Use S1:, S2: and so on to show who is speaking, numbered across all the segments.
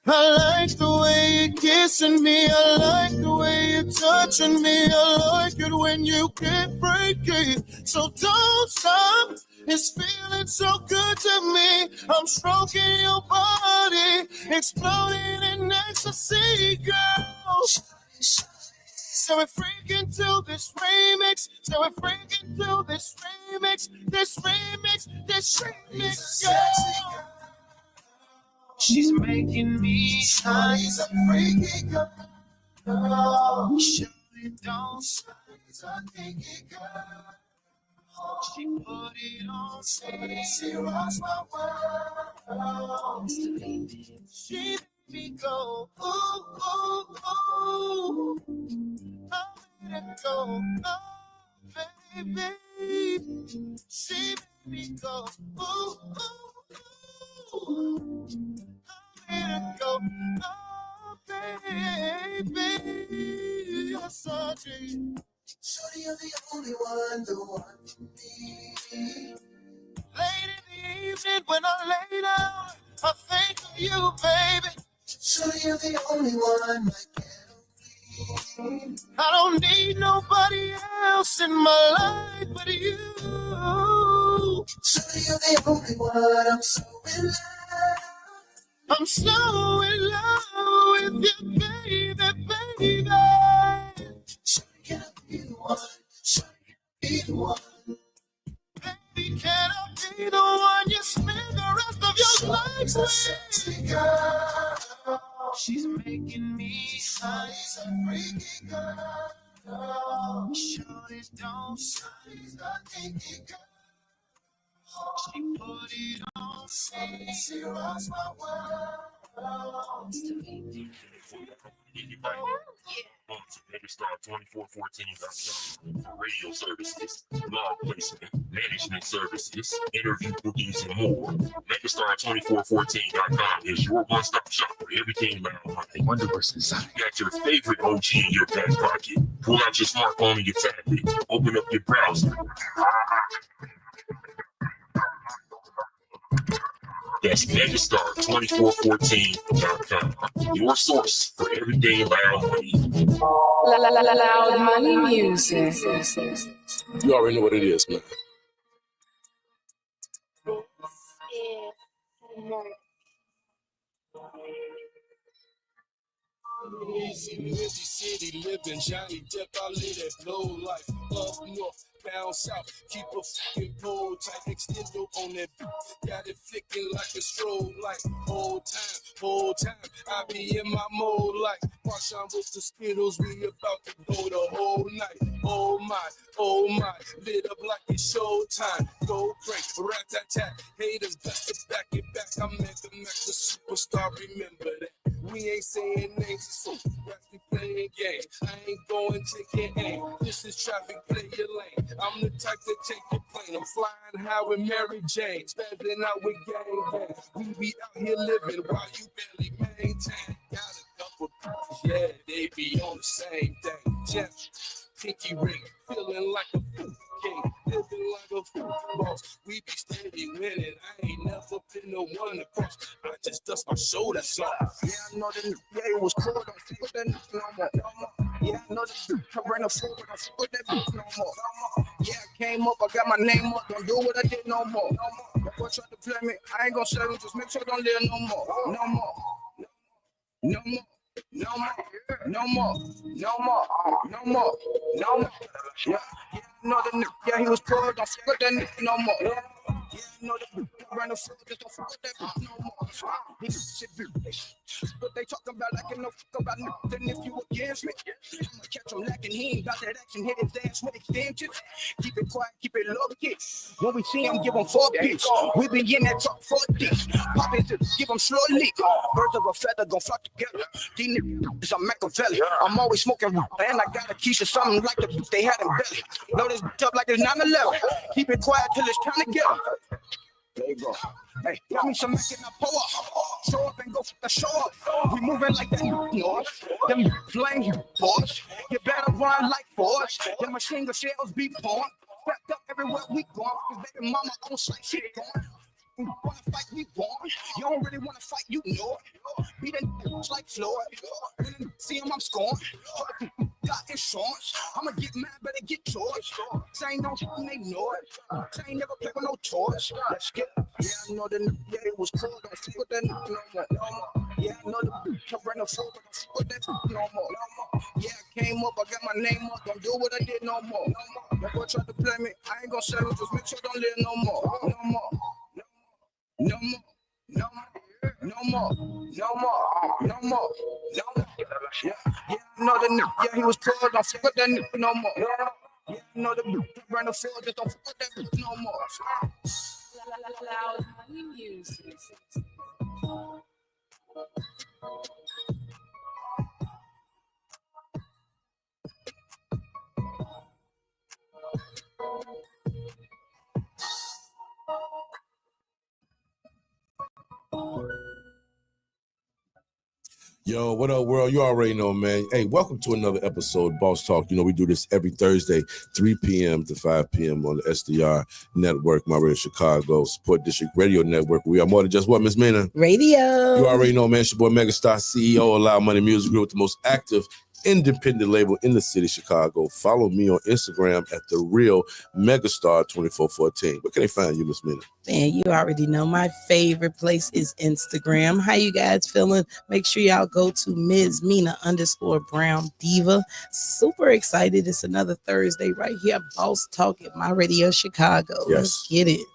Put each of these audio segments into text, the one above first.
S1: I like the way you're kissing me. I like the way you're touching me. I like it when you can't break it. So don't stop. It's feeling so good to me. I'm stroking your body, exploding in ecstasy, girl. So we're freaking to this remix. So we're freaking to this remix. This remix, this remix, girl. She's making me high. She's a freaky girl. Shut it down. She's a freaky girl. She put it on. She rocks my world. She made me go, ooh, ooh, ooh. I made it go, oh, baby. She made me go, ooh, ooh, ooh. I made it go, oh, baby. Yes, I did. Shorty, you're the only one, the one for me. Late in the evening when I lay down, I think of you, baby. Shorty, you're the only one, my ghetto queen. I don't need nobody else in my life but you. Shorty, you're the only one, I'm so in love. I'm so in love with you, baby, baby. Shorty, can I be the one? Shorty, can I be the one? Baby, can I be the one you spend the rest of your life with? Sexy girl. She's making me high. She's a freaky girl. Shorty, don't say she's a kinky girl. She put it on. She rocks my world.
S2: On to Megastar2414.com for radio services, blog placement, management services, interview bookings, and more. Megastar2414.com is your one-stop shop for everything loud money.
S3: I wonder what's inside.
S2: You got your favorite OG in your back pocket. Pull out your smartphone and your tablet. Open up your browser. That's Megastar2414.com. Your source for everyday loud money.
S4: Loud money music.
S5: You already know what it is, man. Easy, busy city living, Johnny Depp, I live that low life. Up north, down south, keep a fucking pole tight, extendo on that beat. Got it flicking like a strobe light. Whole time, I be in my mode like Marshawn with the Skittles, we about to go the whole night. Oh my, lit up like it's showtime. Go crank, rat-tat-tat, haters best to back it back. I'm Mega Max, the superstar, remember that. We ain't saying names, so we playing games. I ain't going to take your aim. This is traffic, play your lane. I'm the type to take your plane. I'm flying high with Mary Jane, spazzing out with gang. We be out here living while you barely maintain. Got a couple bitches, yeah, they be on the same thing. Jeff, pinky ring, feeling like a fool king, living like a fool boss. We be steady winning. I ain't never been no one to cross. I just dust my shoulder so.
S6: Yeah, I know that. Yeah, it was cool. Don't put that no more. Yeah, I know that. I ran a fool, but don't put that no more. Yeah, I came up. I got my name up. Don't do what I did no more. That boy tried to play me. I ain't gonna say it. Just make sure I don't live no more. No more. No more. No more, no more, no more, no more, no more. Yeah, I know the nigga, yeah, he was poor, don't fuck with that nigga no more. Yeah, I know the nigga, ran the floor, just don't fuck with that nigga no more. But they talking about like you know fuck about nothing if you against me. I'ma catch him lacking, he ain't got that action, hit his ass with extensions. Keep it quiet, keep it low key. When we see him, give him 4 beats. We be in that truck 40. Pop it, give him slow leak. Birds of a feather gon' flock together. These niggas is a Machiavelli. I'm always smoking, and I got a Keisha, something like the they had in belly. Load this up like it's 9/11. Keep it quiet till it's time to get him. There you go. Hey, got me some mac and I pull up. Show up and go for the show up. We moving like that, noise. Them flames, boys. You better run like force. Them machine gun shells be pouring. Wrapped up everywhere we going. Cause baby mama on site, she going. wanna fight, we won. You don't really wanna fight, you know it. Beat a nigga like Floyd. When I see him, I'm scoring. Got insurance. I'ma get mad, better get yours. Say no, they know it. Say ain't never play with no toys. Let's get it. Yeah, I know the yeah, it was cool. Don't fuck with that no more. Yeah, I know the come bring the food, but don't fuck with that no more. Yeah, I came up, I got my name up. Don't do what I did no more. That boy tried to play me. I ain't gonna say it, just make sure I don't live no more. No more. No more. No more. No more. No more. No more. No more. Yeah, I know the nigga. Yeah, he was cool. Don't fuck with that nigga no more. Yeah, I know the bring the food, just don't fuck with that nigga no more.
S4: Loud money music.
S1: Yo, what up, world? You already know, man. Hey, welcome to another episode of Boss Talk. You know, we do this every Thursday, 3 p.m. to 5 p.m. on the SDR Network, my radio Chicago Support District Radio Network. We are more than just what, MzMinah?
S3: Radio.
S1: You already know, man. It's your boy Megastar, CEO of Loud Money Music Group, the most active independent label in the city of Chicago. Follow me on Instagram at the real Megastar 2414. Where can they find you, MzMinah?
S3: Man, you already know my favorite place is Instagram. How you guys feeling? Make sure y'all go to MzMinah_Brown Diva. Super excited. It's another Thursday right here. Boss Talk at my radio Chicago.
S1: Yes.
S3: Let's get it.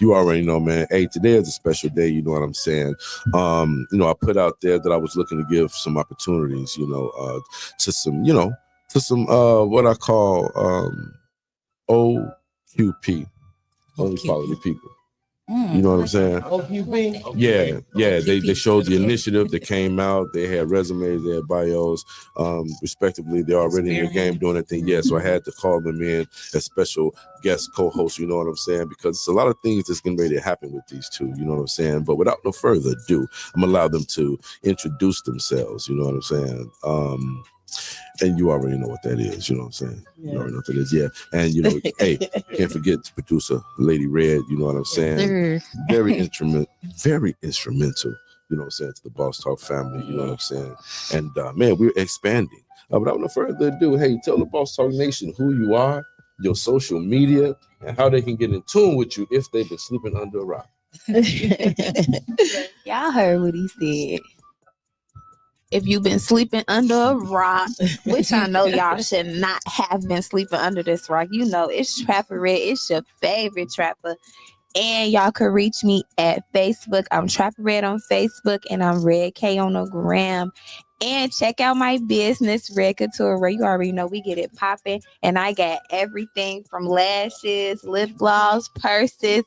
S1: You already know, man. Hey, today is a special day. You know what I'm saying? You know, I put out there that I was looking to give some opportunities, you know, to some what I call OQP, only quality people. You know what I'm saying?
S3: OQP?
S1: Yeah. They showed the initiative. They came out. They had resumes. They had bios. Respectively, they're already in the game doing that thing. Yeah, so I had to call them in as special guest co-hosts. You know what I'm saying? Because it's a lot of things that's getting ready to happen with these two. You know what I'm saying? But without no further ado, I'm gonna allow them to introduce themselves. You know what I'm saying? And you already know what that is, you know what I'm saying? Yeah. You already know what that is, yeah. And, you know, hey, can't forget the producer, Lady Red, you know what I'm saying? Very instrumental, you know what I'm saying, to the Boss Talk family, you know what I'm saying? And, man, we're expanding. But without no further ado, hey, tell the Boss Talk Nation who you are, your social media, and how they can get in tune with you if they've been sleeping under a rock.
S7: Y'all heard what he said. If you've been sleeping under a rock, which I know y'all should not have been sleeping under this rock, you know, it's Trapper Red. It's your favorite trapper. And y'all can reach me at Facebook. I'm Trapper Red on Facebook, and I'm Red K on the gram. And check out my business, Red Couture, where you already know we get it popping. And I got everything from lashes, lip gloss, purses,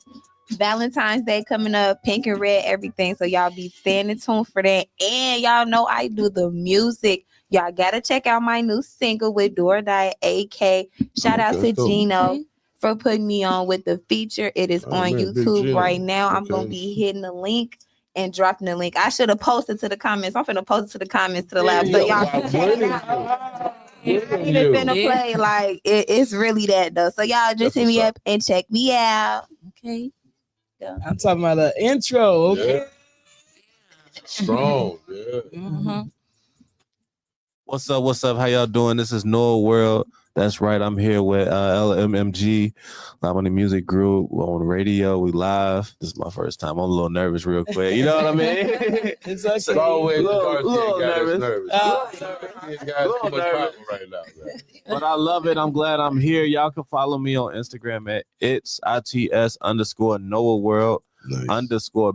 S7: Valentine's Day coming up, pink and red, everything. So y'all be staying in tune for that. And y'all know I do the music. Y'all gotta check out my new single with Do or Die AK. Shout out to Gino for putting me on with the feature. It is on YouTube right now. I'm gonna be hitting the link and dropping the link. I should have posted to the comments. I'm finna post it to the comments to the lab. So y'all can check it out. It's finna play like it's really that though. So y'all just hit me up and check me out. Okay.
S3: I'm talking about the intro, okay?
S1: Yeah. Strong, yeah.
S3: Mm-hmm.
S8: What's up? How y'all doing? This is Noah World. That's right. I'm here with LMMG, Live on the Music Group. We're on the radio. We live. This is my first time. I'm a little nervous real quick. You know what I mean?
S3: It's okay.
S1: It's always
S8: little nervous.
S1: Little nervous right now, man.
S8: But I love it. I'm glad I'm here. Y'all can follow me on Instagram at its_Noah World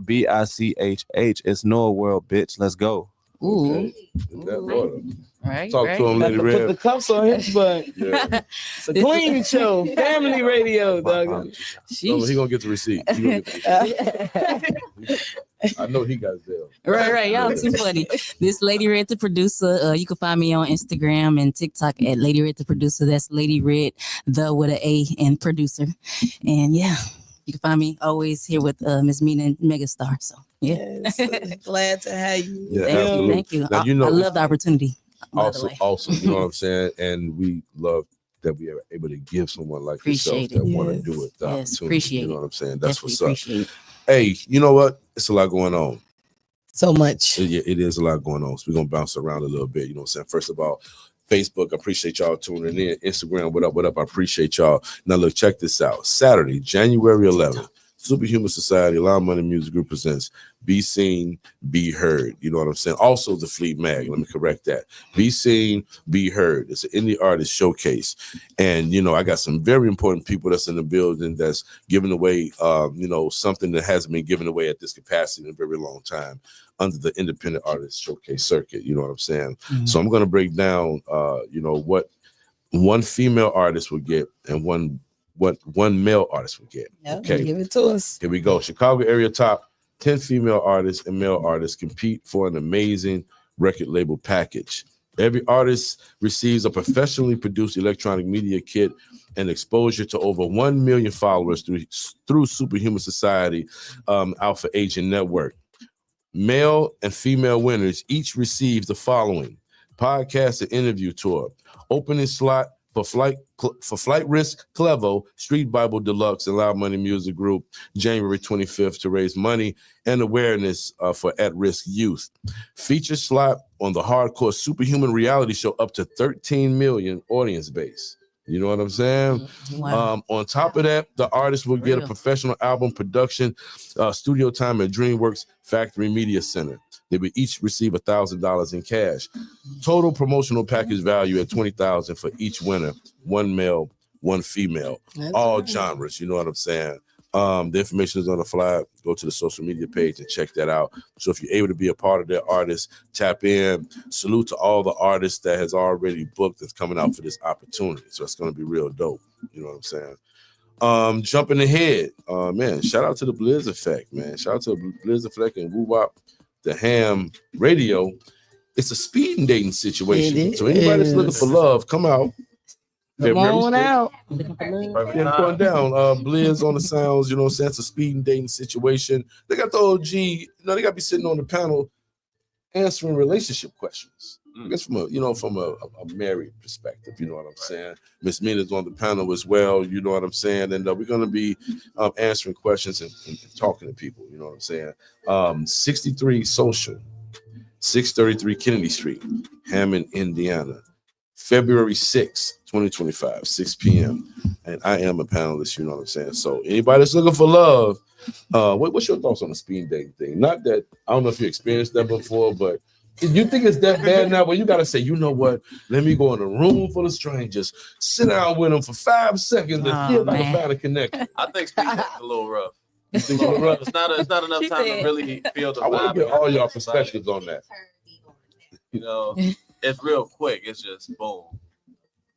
S8: _BICHH. It's Noah World, bitch. Let's go.
S3: Ooh.
S1: Okay. In that order.
S3: Right.
S1: Talk to him, Lady Red.
S3: Put the cuffs on his butt. Yeah. It's a clean show. Family radio, dog.
S1: He gonna get the receipt. I know he got Zelle.
S9: Right. Y'all too funny. This Lady Red the producer. You can find me on Instagram and TikTok at Lady Red the producer. That's Lady Red the with an A and producer. And yeah, you can find me always here with MzMinah and Megastar. So yeah.
S3: Yes, glad to have you.
S1: Yeah,
S9: Thank you.
S1: Now, you know,
S9: I love the opportunity.
S1: Awesome. You know what I'm saying? And we love that we are able to give someone like yourself that want to do it.
S9: Yes, appreciate it.
S1: You know what I'm saying? That's what's up.
S10: Hey, you know what? It's a lot going on.
S3: So much.
S10: It is a lot going on. So we're gonna bounce around a little bit. You know what I'm saying? First of all, Facebook, I appreciate y'all tuning in. Instagram, what up, what up? I appreciate y'all. Now look, check this out. Saturday, January 11th, Superhuman Society, Loud Money Music Group presents Be Seen, Be Heard. You know what I'm saying? Also the Fleet Mag. Let me correct that. Be Seen, Be Heard. It's an indie artist showcase. And, you know, I got some very important people that's in the building that's giving away, you know, something that hasn't been given away at this capacity in a very long time under the independent artist showcase circuit. You know what I'm saying?
S3: Mm-hmm.
S10: So I'm going to break down, you know, what one female artist would get and what one male artist would get.
S3: Yep,
S10: Okay,
S3: give it to us.
S10: here we go. Chicago area top 10 female artists and male artists compete for an amazing record label package. Every artist receives a professionally produced electronic media kit and exposure to over 1 million followers through Superhuman Society Alpha Agent Network. Male and female winners each receive the following: podcast and interview tour, opening slot for Flight Risk Clevo, Street Bible Deluxe, and Loud Money Music Group, January 25th, to raise money and awareness for at-risk youth. Feature slot on the hardcore Superhuman reality show, up to 13 million audience base. You know what I'm saying?
S9: Wow.
S10: On top of that, the artist will get a professional album production, studio time at DreamWorks Factory Media Center. They will each receive $1,000 in cash. Total promotional package value at $20,000 for each winner. One male, one female.
S3: That's
S10: all
S3: right.
S10: genres. You know what I'm saying? The information is on the flyer. Go to the social media page and check that out. So if you're able to be a part of that artist, tap in. Salute to all the artists that has already booked that's coming out for this opportunity. So it's going to be real dope. You know what I'm saying? Jumping ahead, man, shout out to the Blizz Effect, man. Shout out to the Blizz Effect and Woo Wop, the Ham Radio. It's a speed and dating situation. So anybody that's looking for love, come out.
S3: Come on out.
S10: Yeah, going down. Blizz on the sounds, you know what I'm saying? It's a speed and dating situation. They got the OG, you know, they got to be sitting on the panel answering relationship questions. I guess from a married perspective, you know what I'm saying? MzMinah's on the panel as well, you know what I'm saying? And we're going to be answering questions and talking to people, you know what I'm saying? 63 Social, 633 Kennedy Street, Hammond, Indiana. February 6th, 2025, 6 p.m. And I am a panelist, you know what I'm saying? So anybody that's looking for love, what's your thoughts on the speed dating thing? Not that, I don't know if you experienced that before, but you think it's that bad now? Well, you got to say, you know what? Let me go in a room full of strangers, sit down with them for 5 seconds and feel like I found a connection.
S8: I think speed dating's a little rough. You think it's a little rough? It's not enough time to really feel the vibe.
S10: I want to get all y'all perspectives on that.
S8: You know, it's real quick. It's just boom,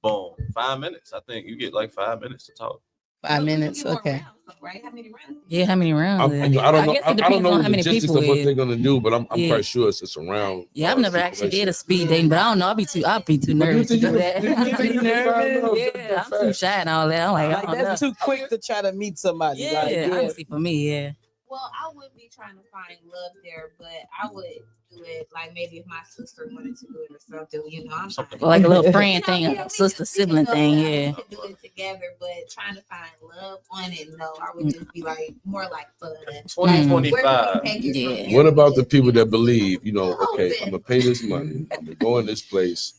S8: boom. 5 minutes. I think you get like 5 minutes to talk.
S3: 5 minutes, okay.
S7: Right? How many rounds?
S9: Yeah, how many rounds?
S10: I don't know.
S9: guess it
S10: I don't
S9: depends
S10: know
S9: on
S10: the
S9: how many
S10: logistics
S9: people
S10: of what
S9: is.
S10: they're gonna do, but I'm
S9: Yeah.
S10: quite sure it's just around.
S9: Yeah, I've never actually did a speed dating, but I don't know. I'll be too nervous to do that. I'm too nervous. Yeah, I'm too shy and all that. I'm like, I don't
S3: that's
S9: know.
S3: too quick to try to meet somebody.
S9: Yeah,
S3: Like,
S9: honestly, for me, yeah.
S7: Well, I wouldn't be trying to find love there, but I would do it like maybe if my sister wanted to do it or something, you know. I'm
S8: Something
S7: not,
S9: Like a little friend
S7: You know,
S9: thing,
S7: yeah,
S9: a
S7: we
S9: sister
S7: could-
S9: sibling
S7: we could
S9: thing,
S7: go out,
S9: yeah.
S7: We could do it together, but trying to find love on it, no, I would just be like more like fun.
S8: 2025.
S9: Yeah.
S10: What about the people that believe, you know, okay, I'm gonna pay this money, I'm gonna go in this place,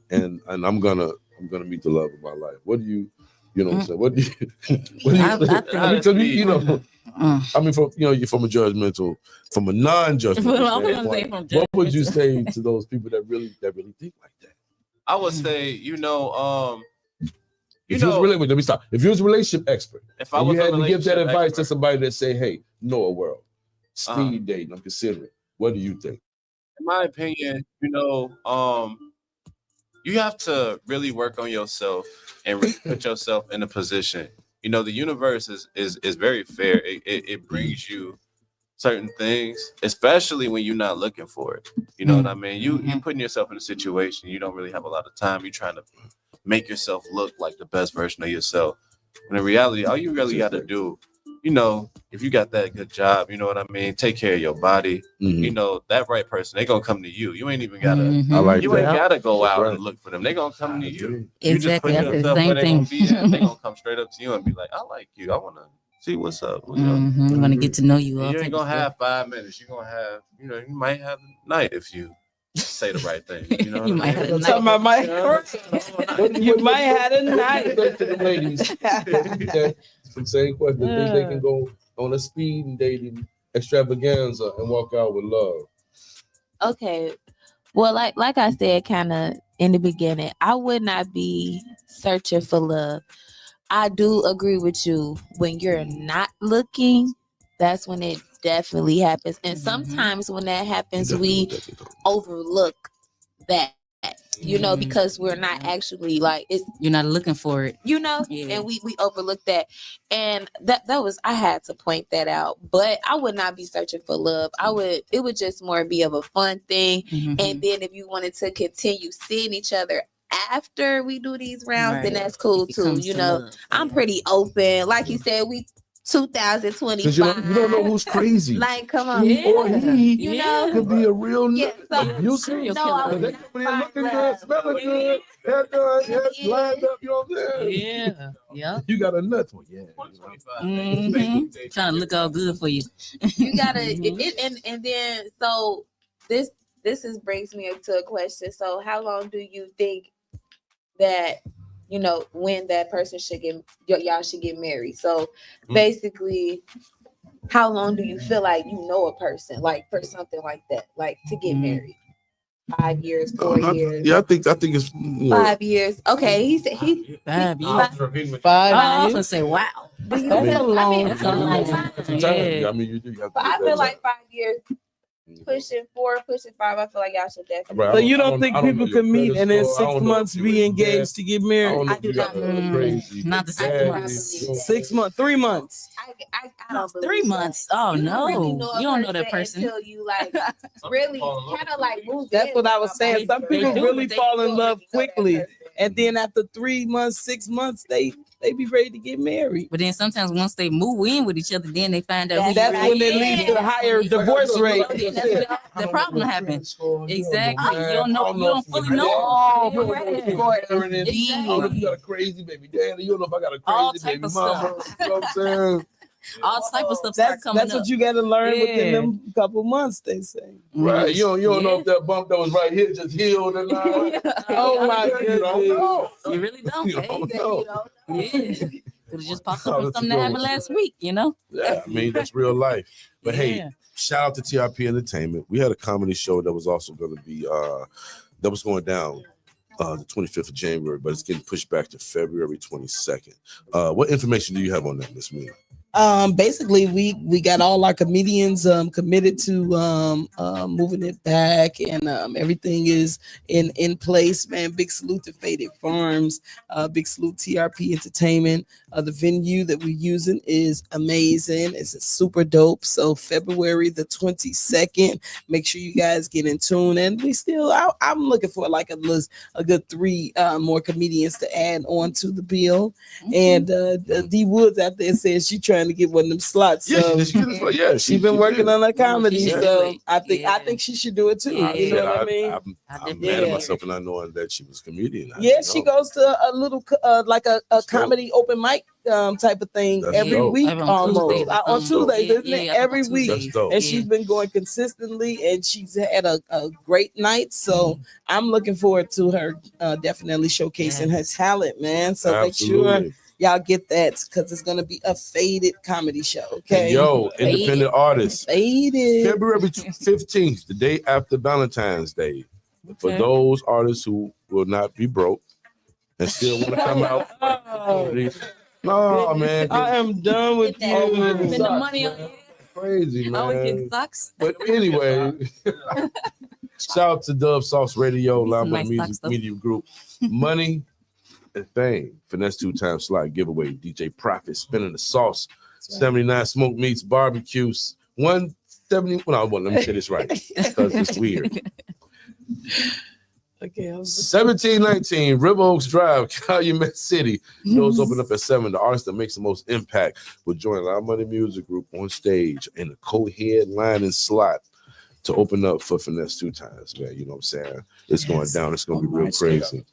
S10: and I'm gonna meet the love of my life. What do you know what I'm saying? What do you you know? I mean, from you're from a non-judgmental standpoint, what would you say to those people that really think like that?
S8: I would say, you know,
S10: If you was a relationship expert,
S8: if I
S10: and
S8: was
S10: you
S8: a
S10: had to give that
S8: relationship
S10: advice to
S8: expert,
S10: somebody that say, "Hey, Noah World, speed dating, I'm considering." What do you think?
S8: in my opinion, you know, you have to really work on yourself and really put yourself in a position. You know, the universe is very fair. It brings you certain things, especially when you're not looking for it. You know what I mean? You putting yourself in a situation, you don't really have a lot of time. You're trying to make yourself look like the best version of yourself. When in reality, all you really got to do, you know, if you got that good job, you know what I mean? Take care of your body. You know, that right person, they gonna come to you. You ain't even gotta ain't gotta go out and look for them. They gonna come to you.
S9: Exactly.
S8: You just
S9: That's
S8: put
S9: the
S8: yourself
S9: same
S8: where they
S9: thing.
S8: gonna be at. They gonna come straight up to you and be like, I like you. I wanna see what's up. You
S9: Want to get to know you.
S8: you ain't gonna have 5 minutes. You're gonna have, you might have a night if you say the right thing. You know,
S9: You might have a
S3: Talking about my you might have a night.
S10: To the ladies, the same question. Think they can go on a speed and dating extravaganza and walk out with love?
S7: Okay. Well, like I said, kind of in the beginning, I would not be searching for love. I do agree with you. When you're not looking, that's when it definitely happens. And sometimes when that happens, we overlook that, because we're not actually
S9: you're not looking for it,
S7: and we overlook that. And that was, I had to point that out. But I would not be searching for love. It would just more be of a fun thing. And then if you wanted to continue seeing each other after we do these rounds, then that's cool too. I'm pretty open. Like you said, we 2025.
S10: Because you don't know who's crazy.
S7: Like, come on.
S10: Or he could be a real abusive.
S9: serial killer.
S10: They could be looking good, smelling good, hair done, hair lined up, you know what I'm saying?
S9: Yeah.
S10: You got a nut one,
S9: Trying to look all good for you.
S7: You gotta and then so this brings me up to a question. So how long do you think that when that person y'all should get married? So basically, how long do you feel like a person, like for something like that, like to get married? 5 years, 4 years?
S10: Yeah, I think it's
S7: 5 years. Okay, he said
S9: 5 years.
S3: 5 years.
S9: I was gonna say, wow.
S7: That's
S3: a long
S7: time.
S9: Yeah.
S10: I mean, you do.
S7: But I feel like 5 years, pushing 4, pushing 5. I feel like y'all should definitely.
S3: So you don't think people can meet and in 6 months be engaged to get married?
S7: I do not.
S9: Not the 6 months.
S3: 6 months, 3 months.
S7: I don't believe
S9: 3
S7: that.
S9: months. Oh no,
S7: Really
S9: you don't know that person.
S7: until you really kind of move.
S3: That's
S7: in
S3: what I
S7: with
S3: was saying. Some
S7: somebody.
S3: people
S9: do,
S3: really
S9: but they
S3: fall in
S7: do
S3: love
S7: know that
S3: quickly,
S7: person.
S3: and then after 3 months, 6 months, they be ready to get married.
S9: But then sometimes once they move in with each other, then they find out
S3: That's when it leads to the higher divorce rate.
S9: That's when the problem happens. Exactly. You don't know. You don't fully know.
S10: Oh,
S7: You're ready for it.
S10: I don't know if you got a crazy baby daddy. You don't know if I got a
S9: All
S10: crazy
S9: type
S10: baby
S9: of
S10: mama.
S9: stuff.
S10: You know what I'm saying?
S9: All type of stuff start coming
S3: That's
S9: up.
S3: what you got to learn within
S9: Yeah.
S3: them couple months. They say.
S10: Right. You don't know if that bump that was right here just healed or not.
S3: Oh my
S10: You don't
S3: goodness.
S10: know.
S9: You really don't.
S10: You don't know.
S9: Yeah. Could have just popped up with something that happened last week,
S10: Yeah, I mean, that's real life. But hey,
S9: Yeah.
S10: shout out to TRP Entertainment. We had a comedy show that was also going to be that was going down the 25th of January, but it's getting pushed back to February 22nd. What information do you have on that, Miss Mina?
S3: Basically we got all our comedians committed to moving it back, and everything is in place, man. Big salute to Faded Farms, big salute TRP Entertainment. The venue that we're using is amazing. It's super dope. So February the 22nd, make sure you guys get in tune. And I'm looking for like a good 3 more comedians to add on to the bill. And D Woods out there says she trying to get one of them slots. She's been working on her comedy, so I think she should do it too. You know what I mean?
S10: I'm mad at myself for not knowing that she was a comedian.
S3: She goes to a little like a comedy open mic type of thing every week almost on Tuesdays, isn't it? Every week, and she's been going consistently, and she's had a great night. So I'm looking forward to her definitely showcasing her talent, man. So make sure y'all get that, because it's gonna be a Faded comedy show. Okay.
S10: And independent artists.
S3: Faded.
S10: February 15th, the day after Valentine's Day. For those artists who will not be broke and still want to come out. No, man.
S3: I am done with you.
S9: Spend the money on
S10: crazy, man.
S9: always get sucks.
S10: But anyway, shout out to Dub Sauce Radio, Lambo Music Media Group. Money and Fame, Finesse 2-time slot giveaway, DJ Profit, Spinning the Sauce, 79 Smoke Meats, Barbecues, 170. Well, let me say this right, because it's weird.
S3: Okay.
S10: 1719 River Oaks Drive, Calumet City. Doors open up at 7. The artist that makes the most impact will join Loud Money Music Group on stage in a co-headlining slot to open up for Finesse 2 times, man. You know what I'm saying? It's going down. It's going to be real crazy.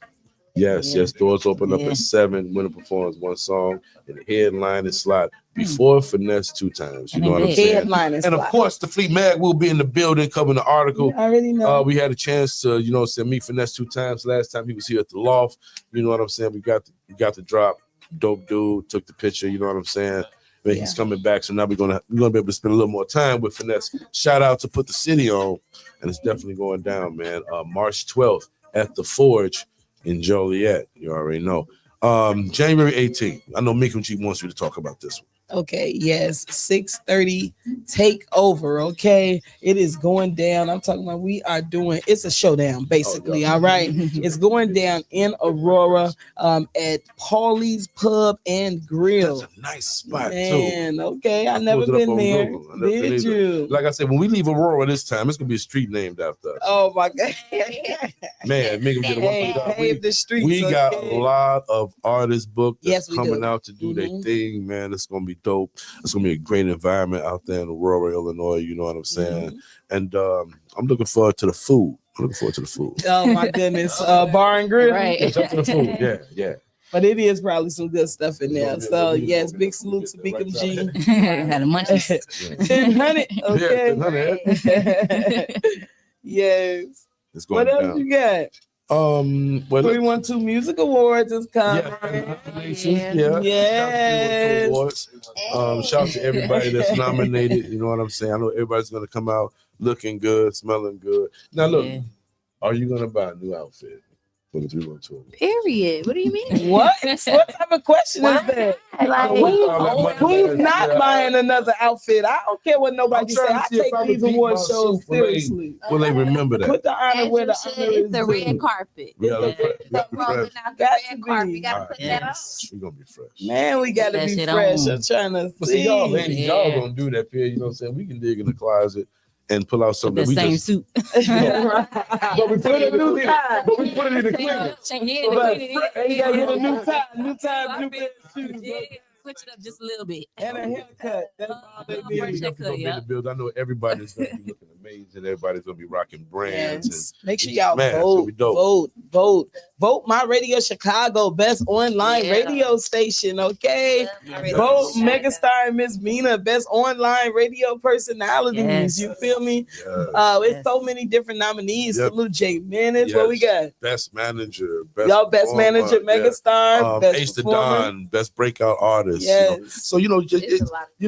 S10: Yes,
S3: Yeah.
S10: yes. Doors open up
S9: Yeah.
S10: at 7. Winner performs one song in the headline slot before Finesse 2 times. You
S9: And
S10: know
S9: they
S10: what I'm
S9: big.
S10: saying?
S3: Headline
S10: And of course, the Fleet Mag will be in the building covering the article.
S3: I already know.
S10: We had a chance to, meet Finesse 2 times. Last time he was here at the loft. You know what I'm saying? We got the drop. Dope dude, took the picture. You know what I'm saying? Man, he's coming back, so now we're gonna be able to spend a little more time with Finesse. Shout out to Put the City On, and it's definitely going down, man. March 12th at the Forge in Joliet. You already know. January 18th. I know Mickey G wants you to talk about this one.
S3: Okay, yes, 6:30 takeover. Okay, it is going down. I'm talking about it's a showdown, basically. All right, it's going down in Aurora at Paulie's Pub and Grill.
S10: That's a nice spot,
S3: Man, okay, I never
S10: pulled it up
S3: been
S10: on
S3: there.
S10: Google. I never been
S3: Did
S10: either.
S3: you?
S10: Like I said, when we leave Aurora this time, it's gonna be a street named after us.
S3: Oh my God.
S10: Man, Mickey did a
S3: Hey,
S10: wonderful job.
S3: pave the streets.
S10: We got a
S3: okay?
S10: lot of artists booked that's
S3: Yes, we
S10: coming
S3: do.
S10: out to do their thing, man. It's gonna be dope. It's gonna be a great environment out there in Aurora, Illinois. You know what I'm saying? And I'm looking forward to the food.
S3: Oh my goodness, bar and grill.
S7: Right.
S10: Yeah, jump to the food. Yeah.
S3: But it is probably some good stuff in there. So yes, big salute to Big G.
S9: Had a munchies.
S3: 1000. Okay.
S10: 1000.
S3: Yes.
S10: It's going
S3: What else
S10: down.
S3: you got?
S10: Well,
S3: 312 Music Awards is coming. Yes.
S10: Awards. Shout out to everybody that's nominated. You know what I'm saying? I know everybody's gonna come out looking good, smelling good. Now look, are you gonna buy a new outfit for the 312?
S7: Period. What do you mean?
S3: What? What type of question is that? Who's not buying another outfit? I don't care what nobody say. I take these award shows seriously.
S10: Will they remember that?
S3: Put the honor where the honor is
S7: The
S3: due.
S7: red carpet.
S10: We gotta look fresh.
S7: Rolling out the
S3: Got
S7: red
S3: to
S7: carpet.
S3: be.
S7: You gotta
S10: All
S7: put
S10: right.
S7: that on.
S10: We're gonna be fresh.
S3: Man, we gotta
S9: That
S3: be
S9: shit
S3: fresh.
S9: on.
S3: I'm trying to
S10: But see, y'all,
S3: see.
S10: ladies, y'all gonna do that, Pierre. You know what I'm saying? We can dig in the closet and pull out something
S9: The
S10: that we
S9: same
S10: just.
S9: suit.
S10: But we put it in the tie. But we put it in the cleaner.
S3: Hey, you gotta get a new tie, new pair of shoes.
S9: Switch it up just a little bit.
S3: And a haircut. That's all they
S10: Yeah,
S3: need.
S10: you got to go in the build. I know everybody's gonna be looking amazing. Everybody's gonna be rocking brands.
S3: Yes. Make sure y'all
S10: Man, it's gonna be dope.
S3: vote My Radio Chicago best online radio station. Okay, vote Megastar and MzMinah best online radio personalities.
S9: Yes.
S3: You feel me?
S10: Yes.
S3: It's so many different nominees.
S10: Yep.
S3: Salute J Minutes. What we got?
S10: Best manager.
S3: Y'all best
S10: performer,
S3: manager, Megastar. Best
S10: Ace the
S3: performer.
S10: Don, best breakout artist.
S3: Yes.
S10: So but
S3: Billy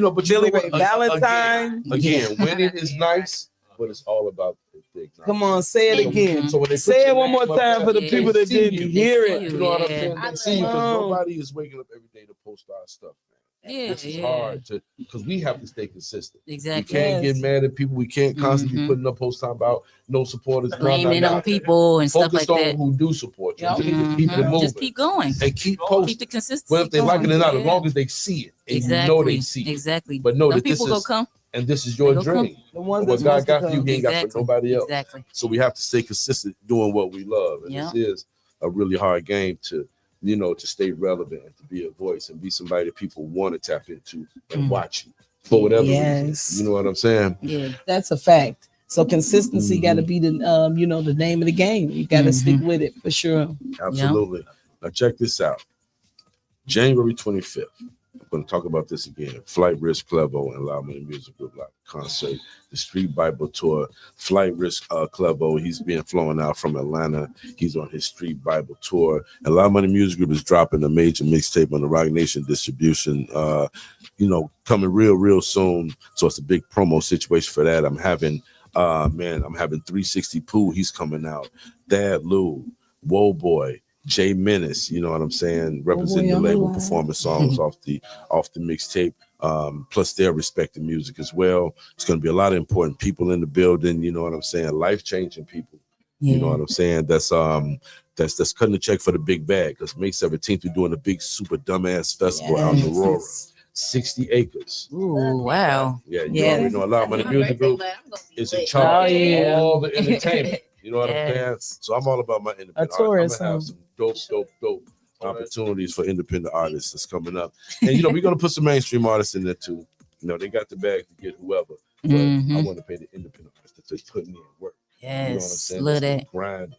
S10: know
S3: Ray
S10: what?
S3: Valentine.
S10: Again, winning is nice, but it's all about the thing.
S3: Come on, say it again.
S10: So when they put
S3: Say
S10: your
S3: it one
S10: name
S3: more
S10: up
S3: time for the
S10: there,
S3: people
S10: they
S3: that
S10: see
S3: didn't
S10: you.
S3: hear
S9: They
S3: it.
S9: see
S10: You know what I'm
S9: Yeah.
S10: saying? They see you because
S3: Come on.
S10: nobody is waking up every day to post our stuff. This is hard because we have to stay consistent.
S9: Exactly.
S10: We can't get mad at people. We can't constantly be putting up posts talking about no supporters.
S9: Blaming on people and stuff
S10: Focus
S9: like
S10: on
S9: that.
S10: who do support you.
S3: Yep.
S10: Keep it moving.
S9: Just keep going.
S10: And keep posting.
S9: Keep the consistency.
S10: Well, if they like it or
S9: going.
S10: not, as long as they see it, and
S9: Exactly.
S10: you know they see it.
S9: Exactly.
S10: But know
S9: Them
S10: that this
S9: people go
S10: is
S9: come.
S10: and this is your
S9: They go
S10: dream.
S3: The ones
S10: What
S3: that's
S10: God
S3: supposed to
S10: got for you,
S3: come.
S10: He ain't got for nobody else.
S9: Exactly.
S10: So we have to stay consistent doing what we love. And
S9: Yeah.
S10: this is a really hard game to stay relevant and to be a voice and be somebody that people want to tap into and watch you for whatever reason.
S3: Yes.
S10: You know what I'm saying?
S9: Yeah.
S3: That's a fact. So consistency got to be the the name of the game. You got to stick with it for sure.
S10: Absolutely. Now check this out. January 25th. I'm going to talk about this again. Flight Risk Clevo and Loud Money Music Group live concert, the Street Bible Tour. Flight Risk Clevo, he's being flown out from Atlanta. He's on his Street Bible Tour. And Loud Money Music Group is dropping a major mixtape on the Rock Nation distribution, coming real soon. So it's a big promo situation for that. I'm having 360 Pooh. He's coming out. Dad Lou, Whoa Boy, Jay Menace, you know what I'm saying, representing the label, performing songs off the mixtape. Plus their respective music as well. It's going to be a lot of important people in the building. You know what I'm saying, life-changing people.
S9: Yeah.
S10: You know what I'm saying. That's cutting the check for the big bag. Because May 17th we're doing a big super dumbass festival out in Aurora. 60 acres.
S9: Ooh, wow.
S10: Yeah, you already know a lot of Money Music Group is in charge of all the entertainment. You know what I'm saying? So I'm all about my independent artists. I'm gonna have some dope opportunities for independent artists that's coming up. And we're gonna put some mainstream artists in there too. They got the bag to get whoever. But I want to pay the independent artists that just putting in work.
S9: Yes,
S10: you know what I'm saying?
S9: love that.
S10: Grind.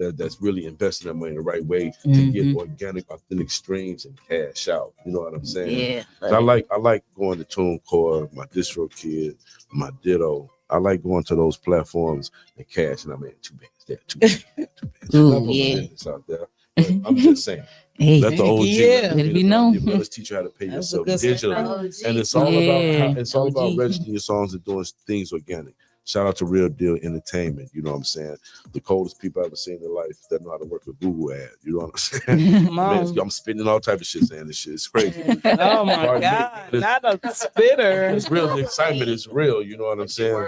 S10: that's really investing that money the right way to get organic, authentic streams and cash out. You know what I'm saying?
S9: Yeah.
S10: So I like going to TuneCore, my DistroKid, my Ditto. I like going to those platforms and cashing. I mean, two bands there, two bands there, two bands.
S9: Ooh,
S10: Not
S9: yeah.
S10: business out there. But I'm just saying.
S9: Hey,
S10: Let the OG
S3: yeah.
S9: Let it be known.
S10: Let's teach you how to pay
S3: That's a
S10: yourself
S3: good
S10: digitally.
S3: style.
S10: And it's all about
S9: Yeah.
S10: it's all about
S9: OG.
S10: registering your songs and doing things organic. Shout out to Real Deal Entertainment. You know what I'm saying? The coldest people I've ever seen in their life that know how to work with Google ads. You know what I'm saying?
S3: Come
S10: Man,
S3: on.
S10: I'm spitting all type of shit saying this shit. It's crazy.
S3: Oh my
S10: Pardon me.
S3: God, not a spitter.
S10: It's real. The excitement is real. You know what I'm saying?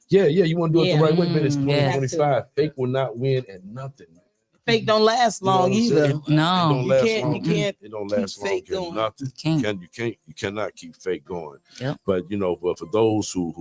S10: Yeah, you want to do it
S3: Yeah.
S10: the right way, but it's
S9: Yeah.
S10: 2025. Fake will not win at nothing.
S3: Fake don't last
S10: You know what
S3: long
S10: I'm
S3: either.
S10: saying? It
S9: No.
S10: don't
S3: You
S10: last
S3: can't-
S10: long.
S3: you can't
S10: It don't
S3: keep
S10: last long.
S3: fake
S10: Can
S3: going.
S10: nothing.
S9: Can't.
S10: You cannot keep fake going.
S9: Yep.
S10: But but for those who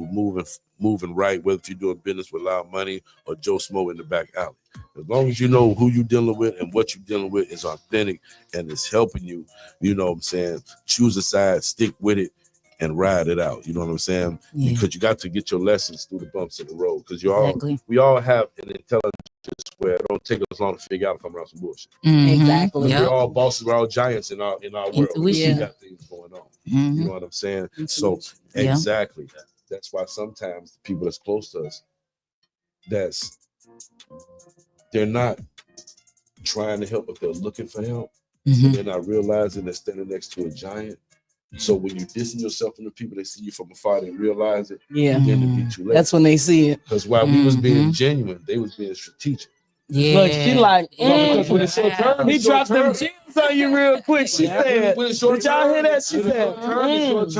S10: moving right, whether you're doing business with loud money or Joe Smo in the back alley, as long as you know who you're dealing with and what you're dealing with is authentic and it's helping you, you know what I'm saying? Choose a side, stick with it, and ride it out. You know what I'm saying?
S9: Yeah.
S10: Because you got to get your lessons through the bumps in the road. Because
S9: Exactly.
S10: we all have an intelligence where it don't take us long to figure out if I'm around some bullshit.
S3: Exactly.
S9: Yep.
S10: We're all bosses, we're all giants in our world. We
S9: Intuition.
S10: got things going on.
S9: Mhm.
S10: You know what I'm saying? So
S9: Yeah.
S10: exactly. That's why sometimes the people that's close to us, they're not trying to help, but they're looking for help.
S9: Mhm.
S10: They're not realizing they're standing next to a giant. So when you distance yourself from the people, they see you from afar, they realize it.
S3: Yeah.
S10: Then it'd be too late.
S3: That's when they see it.
S10: Because while we was being genuine, they was being strategic.
S9: Yeah.
S3: Look, she like,
S10: Because when it's your turn,
S3: he
S10: it's your
S3: dropped them
S10: turn.
S3: gems on you real quick. She said,
S10: When it's your
S3: did y'all hear
S10: turn,
S3: that? She
S10: when it's
S3: said,
S10: your turn, it's your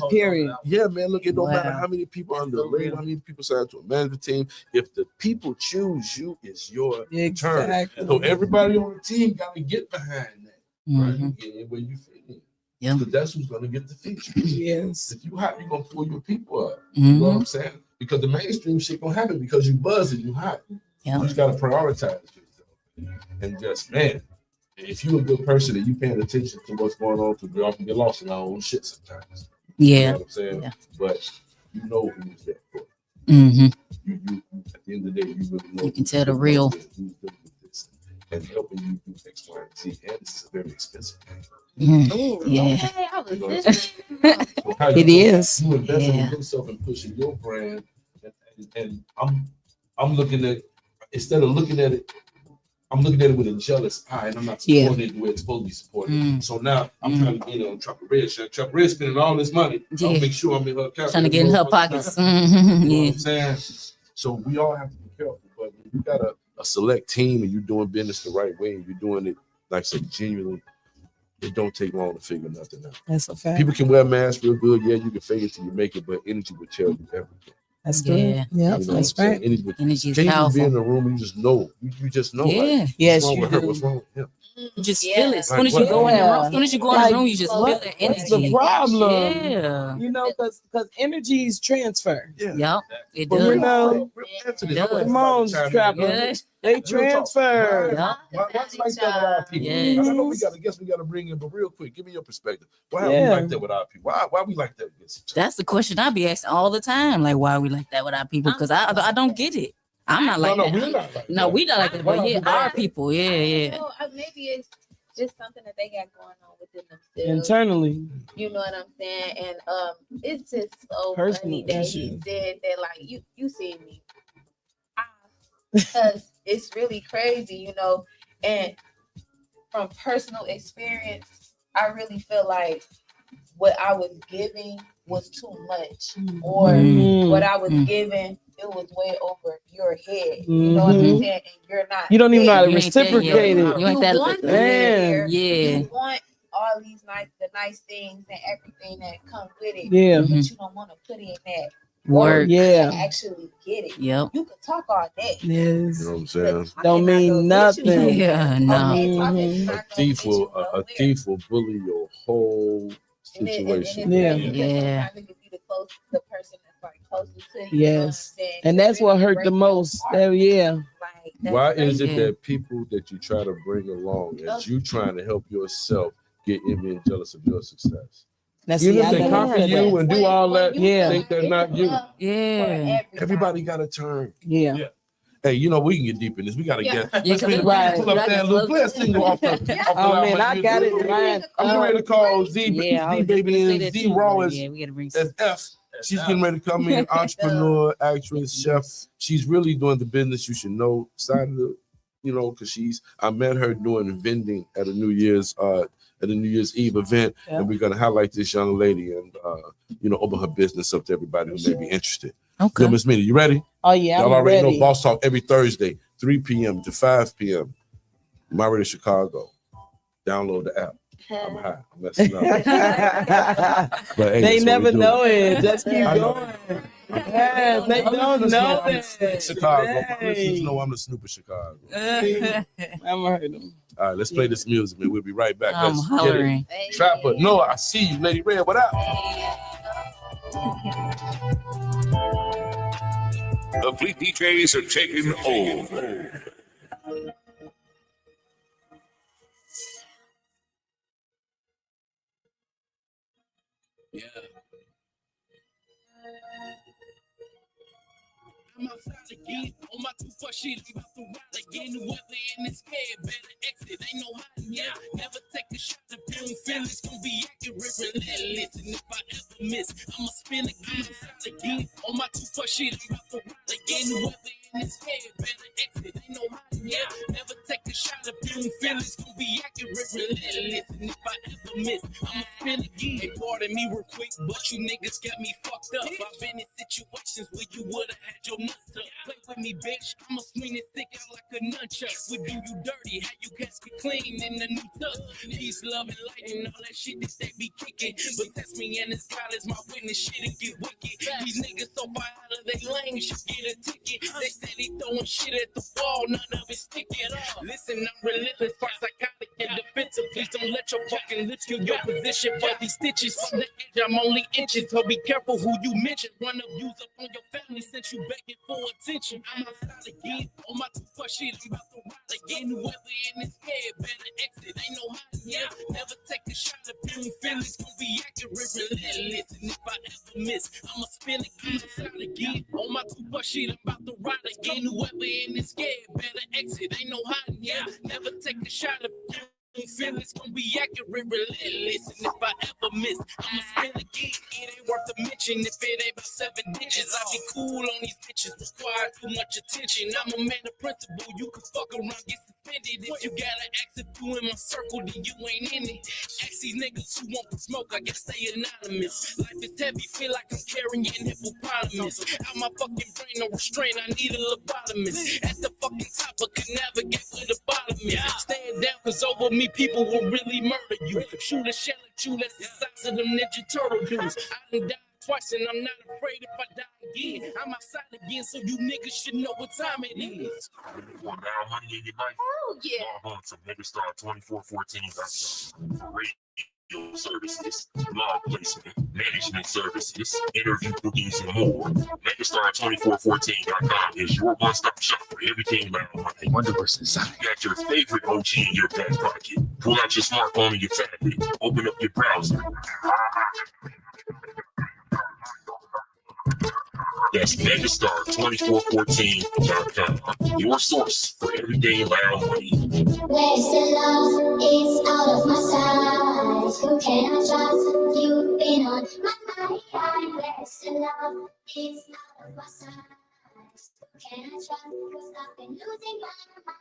S10: turn.
S3: period.
S10: Yeah, man. Look, it don't matter
S3: Wow.
S10: how many people on the label, how many people sign to a management team. If the people choose you, it's your turn.
S3: Exactly.
S10: So everybody on the team got to get behind that, right?
S9: Mhm.
S10: Get in where you fit in.
S9: Yeah.
S10: Because that's who's gonna get the feature.
S3: Yes.
S10: If you hot, you're gonna pull your people up. You know what I'm saying? Because the mainstream shit gonna happen because you buzzing, you hot.
S9: Yeah.
S10: You just gotta prioritize yourself. And just man, if you a good person and you paying attention to what's going on, because we all can get lost in our own shit sometimes. You
S9: Yeah.
S10: know what I'm saying?
S9: Yeah.
S10: But you know who's there for.
S9: Mhm.
S10: You at the end of the day, you really know.
S9: You can tell the real.
S10: Who's dealing with this and helping you do X, Y, and Z. And this is a very expensive thing.
S9: Yeah.
S10: So how
S3: It
S10: you-
S3: is.
S10: You investing
S9: Yeah.
S10: in yourself and pushing your brand, and I'm looking at, instead of looking at it, I'm looking at it with a jealous eye, and I'm not
S3: Yeah.
S10: supporting it the way it's supposed to be supported. So now I'm trying to get on Trapper Red. Trapper Red spending all this money. I'll
S9: Yeah.
S10: make sure I'm in her account.
S9: Trying to get in her pockets.
S10: You know what
S9: Yeah.
S10: I'm saying? So we all have to be careful. But when you got a select team and you're doing business the right way and you're doing it like so genuinely, it don't take long to figure nothing out.
S3: That's a fact.
S10: People can wear masks real good. Yeah, you can fake it till you make it, but energy will tell you everything.
S3: That's
S9: Yeah.
S3: good. Yeah,
S10: You know what I'm
S3: that's
S10: saying?
S3: right.
S10: Energy
S9: Energy is
S10: can you just be
S9: powerful.
S10: in the room and you just know? You just know.
S9: Yeah.
S10: Like,
S3: Yes,
S10: what's wrong
S3: you
S10: with her?
S3: do.
S10: What's wrong with him?
S9: You just feel it. As soon as
S10: Like,
S9: you go in the room,
S3: yeah.
S9: as soon as you go in
S3: Like,
S9: the room, you just feel that energy.
S3: What's the problem?
S9: Yeah.
S3: You know, because energies transfer.
S10: Yeah.
S9: Yep. It
S10: But
S9: does.
S3: you know,
S10: answer this.
S9: It does.
S3: come on, Trapper.
S9: Yeah.
S3: They transfer.
S9: Yeah.
S10: What's like that with our people?
S9: Yes.
S10: I know we got to guess we got to bring in, but real quick, give me your perspective. Why are we
S3: Yeah.
S10: like that with our people? Why we like that against each other?
S9: That's the question I be asking all the time. Like, why are we like that with our people? Because I don't get it. I'm not like
S10: no,
S9: that.
S10: we're not like
S9: No,
S10: that.
S9: we not like that. But
S10: Why
S9: yeah,
S10: are we
S9: our
S10: like that?
S9: people. Yeah.
S7: Well, maybe it's just something that they got going on within themselves.
S3: Internally.
S7: You know what I'm saying? And it's just so
S3: Personal
S7: funny that he
S3: issues.
S7: said that, like, you see me. Because it's really crazy, you know. And from personal experience, I really feel like what I was giving was too much. Or what I was giving, it was way over your head. You know what I'm saying? And you're not.
S3: You don't even know how to
S9: You ain't that
S3: reciprocate
S9: yet.
S3: it.
S9: You ain't that.
S7: want to
S3: Man.
S7: be there.
S9: Yeah.
S7: You want all these nice things and everything that comes with it.
S3: Yeah.
S7: But you don't want to put in that
S9: Work.
S3: Yeah.
S7: to actually get it.
S9: Yep.
S7: You can talk all day.
S3: Yes.
S10: You know what I'm saying?
S7: but
S3: Don't
S7: talking not
S3: mean
S7: gonna get you
S3: nothing.
S7: nowhere.
S9: Yeah, no.
S7: Okay, talking is
S3: Mhm.
S7: not
S10: A
S7: gonna
S10: thief
S7: get you
S10: will
S7: nowhere.
S10: bully your whole
S7: And
S10: situation.
S3: Yeah.
S9: Yeah.
S7: Sometimes it could be the person that's like closest to you.
S3: Yes.
S7: You know what I'm saying?
S3: And
S7: To
S3: that's what
S7: really
S3: hurt
S7: break
S3: the
S7: your
S3: most.
S7: heart.
S3: Yeah.
S7: Like, that's
S10: Why is it
S9: Yeah.
S10: that people that you try to bring along as you trying to help yourself get envy and jealous of your success?
S3: That's
S10: Even
S3: the
S10: if they
S3: idea.
S10: copy you and do all that,
S3: Yeah.
S10: think they're not you.
S9: Yeah.
S10: Everybody got a turn.
S3: Yeah.
S10: Hey, you know, we can get deep in this. We got to get. Let's
S3: right.
S10: pull up that little play a single off the
S3: Oh man, I got it lined
S10: I'm getting ready to call Z Baby and Z Raw as F. She's getting ready to come in, entrepreneur, actress, chef. She's really doing the business you should know side of the, you know, because I met her doing vending at a New Year's Eve event, and we're gonna highlight this young lady and you know, open her business up to everybody who may be interested.
S3: Okay.
S10: So, Ms. Minnie, you ready?
S3: Oh yeah,
S10: y'all
S3: I'm
S10: already
S3: ready.
S10: know Boss Talk every Thursday, 3 p.m. to 5 p.m. My Radio Chicago. Download the app. I'm high. I'm messing up. But hey,
S3: they never know it. Just keep going.
S10: Yeah,
S3: they don't know that.
S10: Chicago.
S3: Hey.
S10: My listeners know I'm the Snoop of Chicago.
S3: I'm heard them.
S10: All right, let's play this music, man. We'll be right back.
S9: I'm
S10: Let's
S9: hollering.
S10: get it. Trapper, no, I see you, Lady Red. What up?
S2: The fleet DJs are taking over.
S5: Yeah. I'm outside again on my 2-4 shit. I'm about to ride again. Whoever in this scared better exit. Ain't no hiding. Yeah, never take a shot. The film feelings gonna be accurate, relentless. And if I ever miss, I'ma spin again. Outside again on my 2-4 shit. I'm about to ride again. Whoever in this scared better exit. Ain't no hiding. Yeah, never take a shot. The film feelings gonna be accurate, relentless. And if I ever miss, I'ma spin again. Hey, pardon me real quick, but you niggas got me fucked up. I've been in situations where you would've had your nuts up. Play with me, bitch. I'ma swing it thick out like a nunchuck. We do you dirty, how you cats get clean in the new tub. Peace, love, and light, and all that shit that they be kicking. But that's me and this God is my witness. Shit'll get wicked. These niggas so far out of their lane, should get a ticket. They steady throwing shit at the wall, none of it sticking. Listen, I'm relentless, part psychotic and defensive. Please don't let your fucking lips kill your position for these stitches. From the edge, I'm only inches, so be careful who you mention. Run abuse up on your family since you begging for attention. I'm outside again on my 2-4 shit. I'm about to ride again. Whoever in this head better exit. Ain't no hiding. Yeah, never take a shot. The film feelings gonna be accurate, relentless. And if I ever miss, I'ma spin again. Outside again on my 2-4 shit. I'm about to ride again. Whoever in this head better exit. Ain't no hiding. Yeah, never take a shot. The feelings gonna be accurate, relentless. And if I ever miss, I'ma spin again. It ain't worth the mention if it ain't about 7 digits. I be cool on these bitches, require too much attention. I'm a man of principle, you can fuck around, get suspended. If you gotta ask if you in my circle, then you ain't in it. Ask these niggas who want to smoke, I guess they anonymous. Life is heavy, feel like I'm carrying hippopotamus. Out my fucking brain, no restraint, I need a lobotomist. At the fucking top, I can navigate where the bottom is. Stand down, cause over me, people will really murder you. Shoot a shell at you, that's the size of them Ninja Turtle dudes. I done died twice and I'm not afraid if I die again. I'm outside again, so you niggas should know what time it is.
S2: Want now money in your life?
S7: Oh, yeah.
S2: Log on to Megastar2414.com. Radio services, blog placement, management services, interview bookings, and more. Megastar2414.com is your one-stop shop for everything about money. Wonderverse inside. You got your favorite OG in your back pocket. Pull out your smartphone and your tablet. Open up your browser. That's Megastar2414.com. Your source for everything loud money.
S11: Where's the love? It's out of my sight. Who can I trust? You've been on my mind. Where's the love? It's out of my sight. Who can I trust? Cause I've been losing my mind.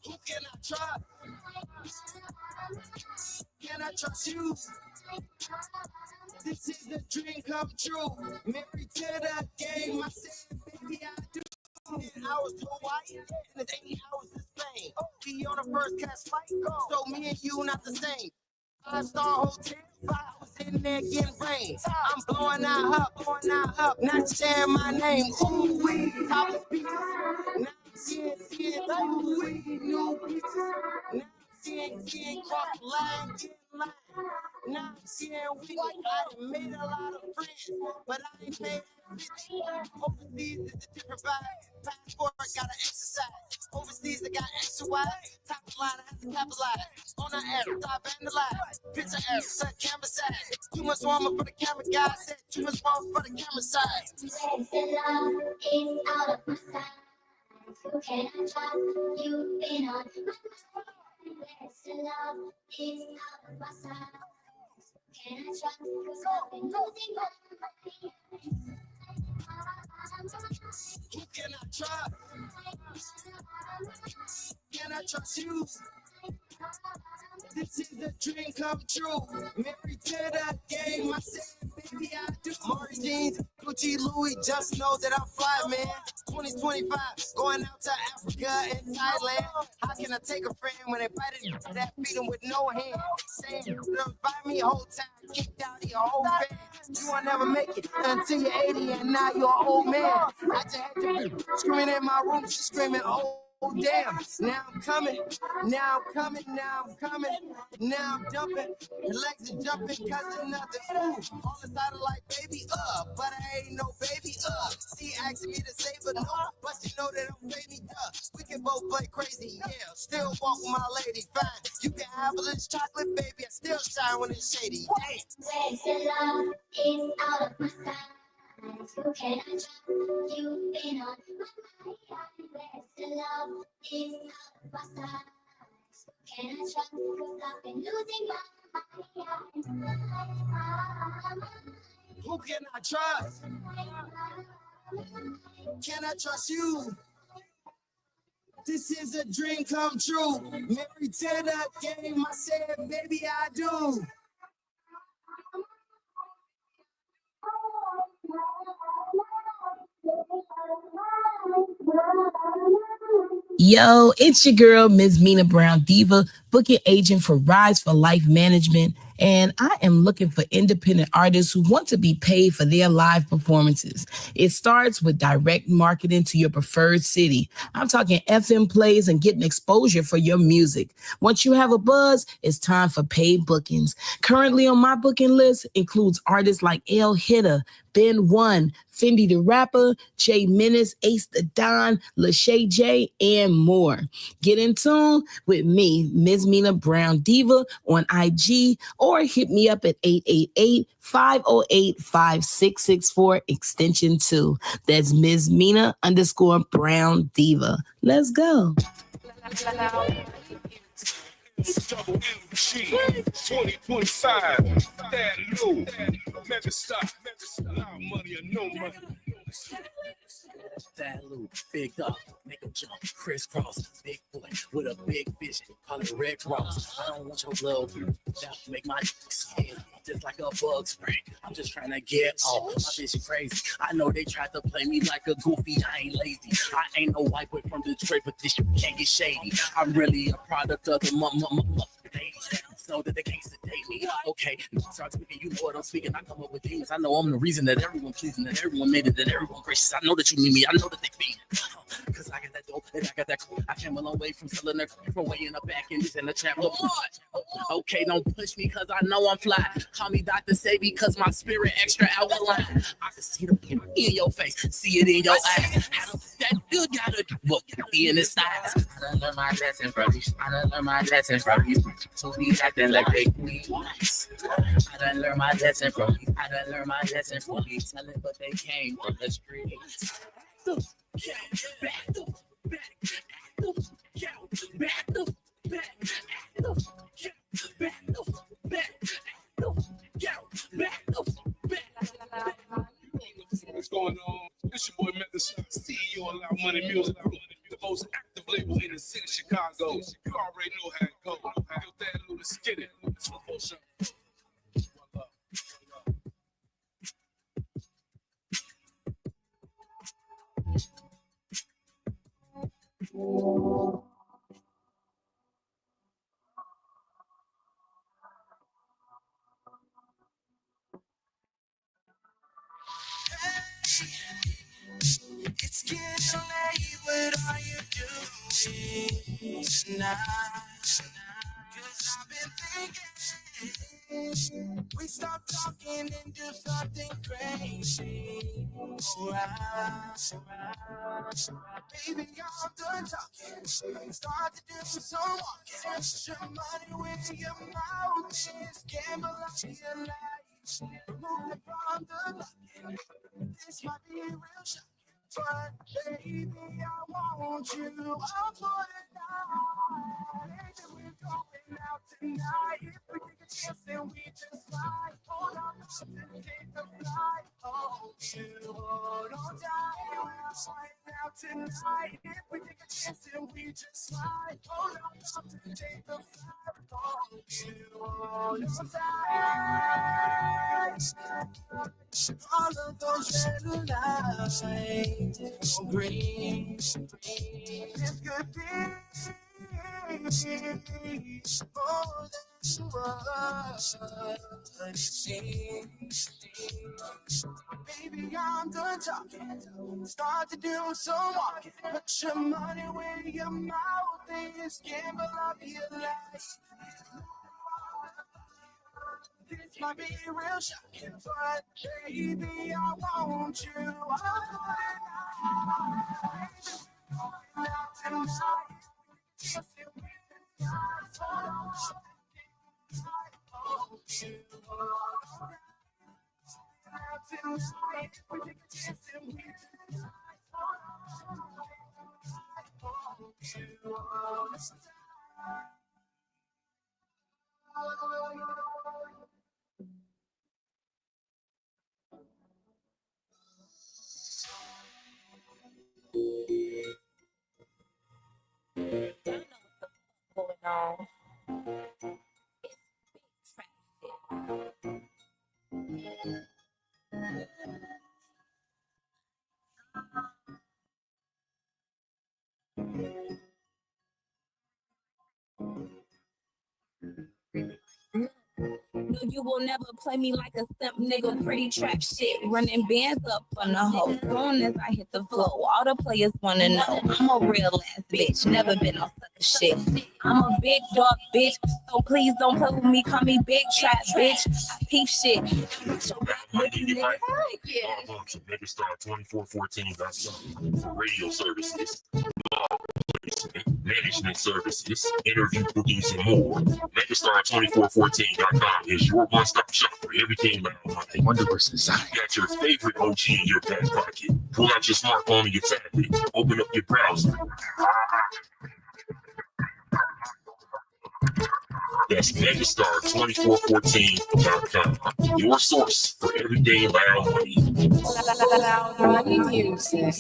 S6: Who can I trust? Can I trust you? This is a dream come true. Married to the game. I said, baby, I do. 10 hours to Hawaii and it's 8 hours to Spain. Be on a first class flight, so me and you not the same. 5-star hotel, 5 hours in there getting rain. I'm blowing out up, not sharing my name. Ooh, we top of pieces. Now I'm seeing, ooh, we new pieces. Now I'm seeing cross the line, getting line. Now I'm seeing we I done made a lot of friends, but I ain't made overseas is a different vibe. Passport gotta exercise. Overseas I got extra wide. Top
S1: line, I have to capitalize. On the air, stop vandalize. Picture air, set camera side. Too much drama for the camera guy. Said too much drama for the camera side.
S11: Wasting love is out of my sight. Who can I trust? You've been on my mind. Wasting love is out of my sight. Can I trust? Cause I've been losing my mind.
S1: Who can I trust? Can I trust you? This is a dream come true. Married to the game, I said, baby, I do. Mari jeans, Gucci, Louis, just know that I'm fly, man. 2025, going out to Africa and Thailand. How can I take a friend when they bited that feed him with no hand? Same girls by me whole time, kicked out your whole fan. You will never make it until you're 80 and now you're an old man. I just had to be screaming in my room, she's screaming, oh damn, now I'm coming, now I'm coming, now I'm coming, now I'm jumping, the legs are jumping cause of nothing. Ooh, all inside of like baby but I ain't no baby She asking me to save her, no, but she know that I'm baby We can both play crazy, yeah, still walk with my lady, fine. You can have a little chocolate, baby, I still shine when it's shady. Damn.
S11: Wasting love is out of my sight. Who can I trust? You've been on my mind. Wasting love is out of my sight. Can I trust? Cause I've been losing my mind.
S1: Who can I trust? Can I trust you? This is a dream come true. Married to the game, I said, baby, I do.
S3: Yo, it's your girl, MzMinah Brown Diva, booking agent for Rise for Life Management. And I am looking for independent artists who want to be paid for their live performances. It starts with direct marketing to your preferred city. I'm talking FM plays and getting exposure for your music. Once you have a buzz, it's time for paid bookings. Currently on my booking list includes artists like El Hitter, Ben One, Fendi the Rapper, Jay Menace, Ace the Don, Lachey J, and more. Get in tune with me, MzMinah Brown Diva, on IG, or hit me up at 888-508-5664 extension 2. That's MzMinah _Brown Diva. Let's go.
S5: WMG 2025. That Lou, Megastar, loud money or no money.
S12: That Lou, big dog, make him jump, crisscross, big boy with a big vision, call it Red Cross. I don't want your little that make my skin just like a bug spray. I'm just trying to get off. My vision crazy. I know they tried to play me like a goofy. I ain't lazy. I ain't no white boy from Detroit, but this shit can't get shady. I'm really a product of the ladies, so that they can't sedate me. Okay, start speaking, you know what I'm speaking. I come up with demons. I know I'm the reason that everyone pleasing, that everyone made it, that everyone gracious. I know that you need me. I know that they feed it. Cause I got that dope and I got that. I came a long way from selling her from way in the back and this in the trap. Okay, don't push me cause I know I'm fly. Call me Dr. Savvy cause my spirit extra alkaline. I can see the pain in your face, see it in your eyes. How that good gotta look in his eyes. I done learned my lesson from you. I done learned my lesson from you. So be acting like they nice. I done learned my lesson from you. I done learned my lesson from you. Telling but they came from the streets.
S5: What's going on? It's your boy Megastar, CEO of Loud Money Music, the most active label in the city of Chicago. You already know how it goes. Yo, that Lou, let's get it. It's one more show.
S1: It's getting late, what are you doing tonight? Cause I've been thinking we stop talking and do something crazy. Baby, I'm done talking. Start to do some walking. Put your money where your mouth is. Gamble like your life. Remove it from the bucket. This might be real shocking. But baby, I want you all for the night. And we're going out tonight. If we take a chance, then we just fly. Hold on to take the flight. Oh, you hold on tight. We're going out tonight. If we take a chance, then we just fly. Hold on to take the flight. Oh, you hold on tight. All of those red lights on green. This could be more than what it seems. Baby, I'm done talking. Start to do some walking. Put your money where your mouth is. Gamble up your life. This might be real shocking, but baby, I want you all
S7: Going on. No, you will never play me like a simp nigga. Pretty trap shit, running bands up on the hoe. Soon as I hit the flow, all the players wanna know I'm a real ass bitch, never been on sucker shit. I'm a big dog bitch, so please don't play with me. Call me big trap bitch. I peep shit.
S2: Log on to Megastar2414.com for radio services, management services, interview bookings, and more. Megastar2414.com is your one-stop shop for everything about money. Wonder what's inside. You got your favorite OG in your back pocket. Pull out your smartphone or your tablet. Open up your browser. That's Megastar2414.com. Your source for everyday loud money.
S4: Loud money music.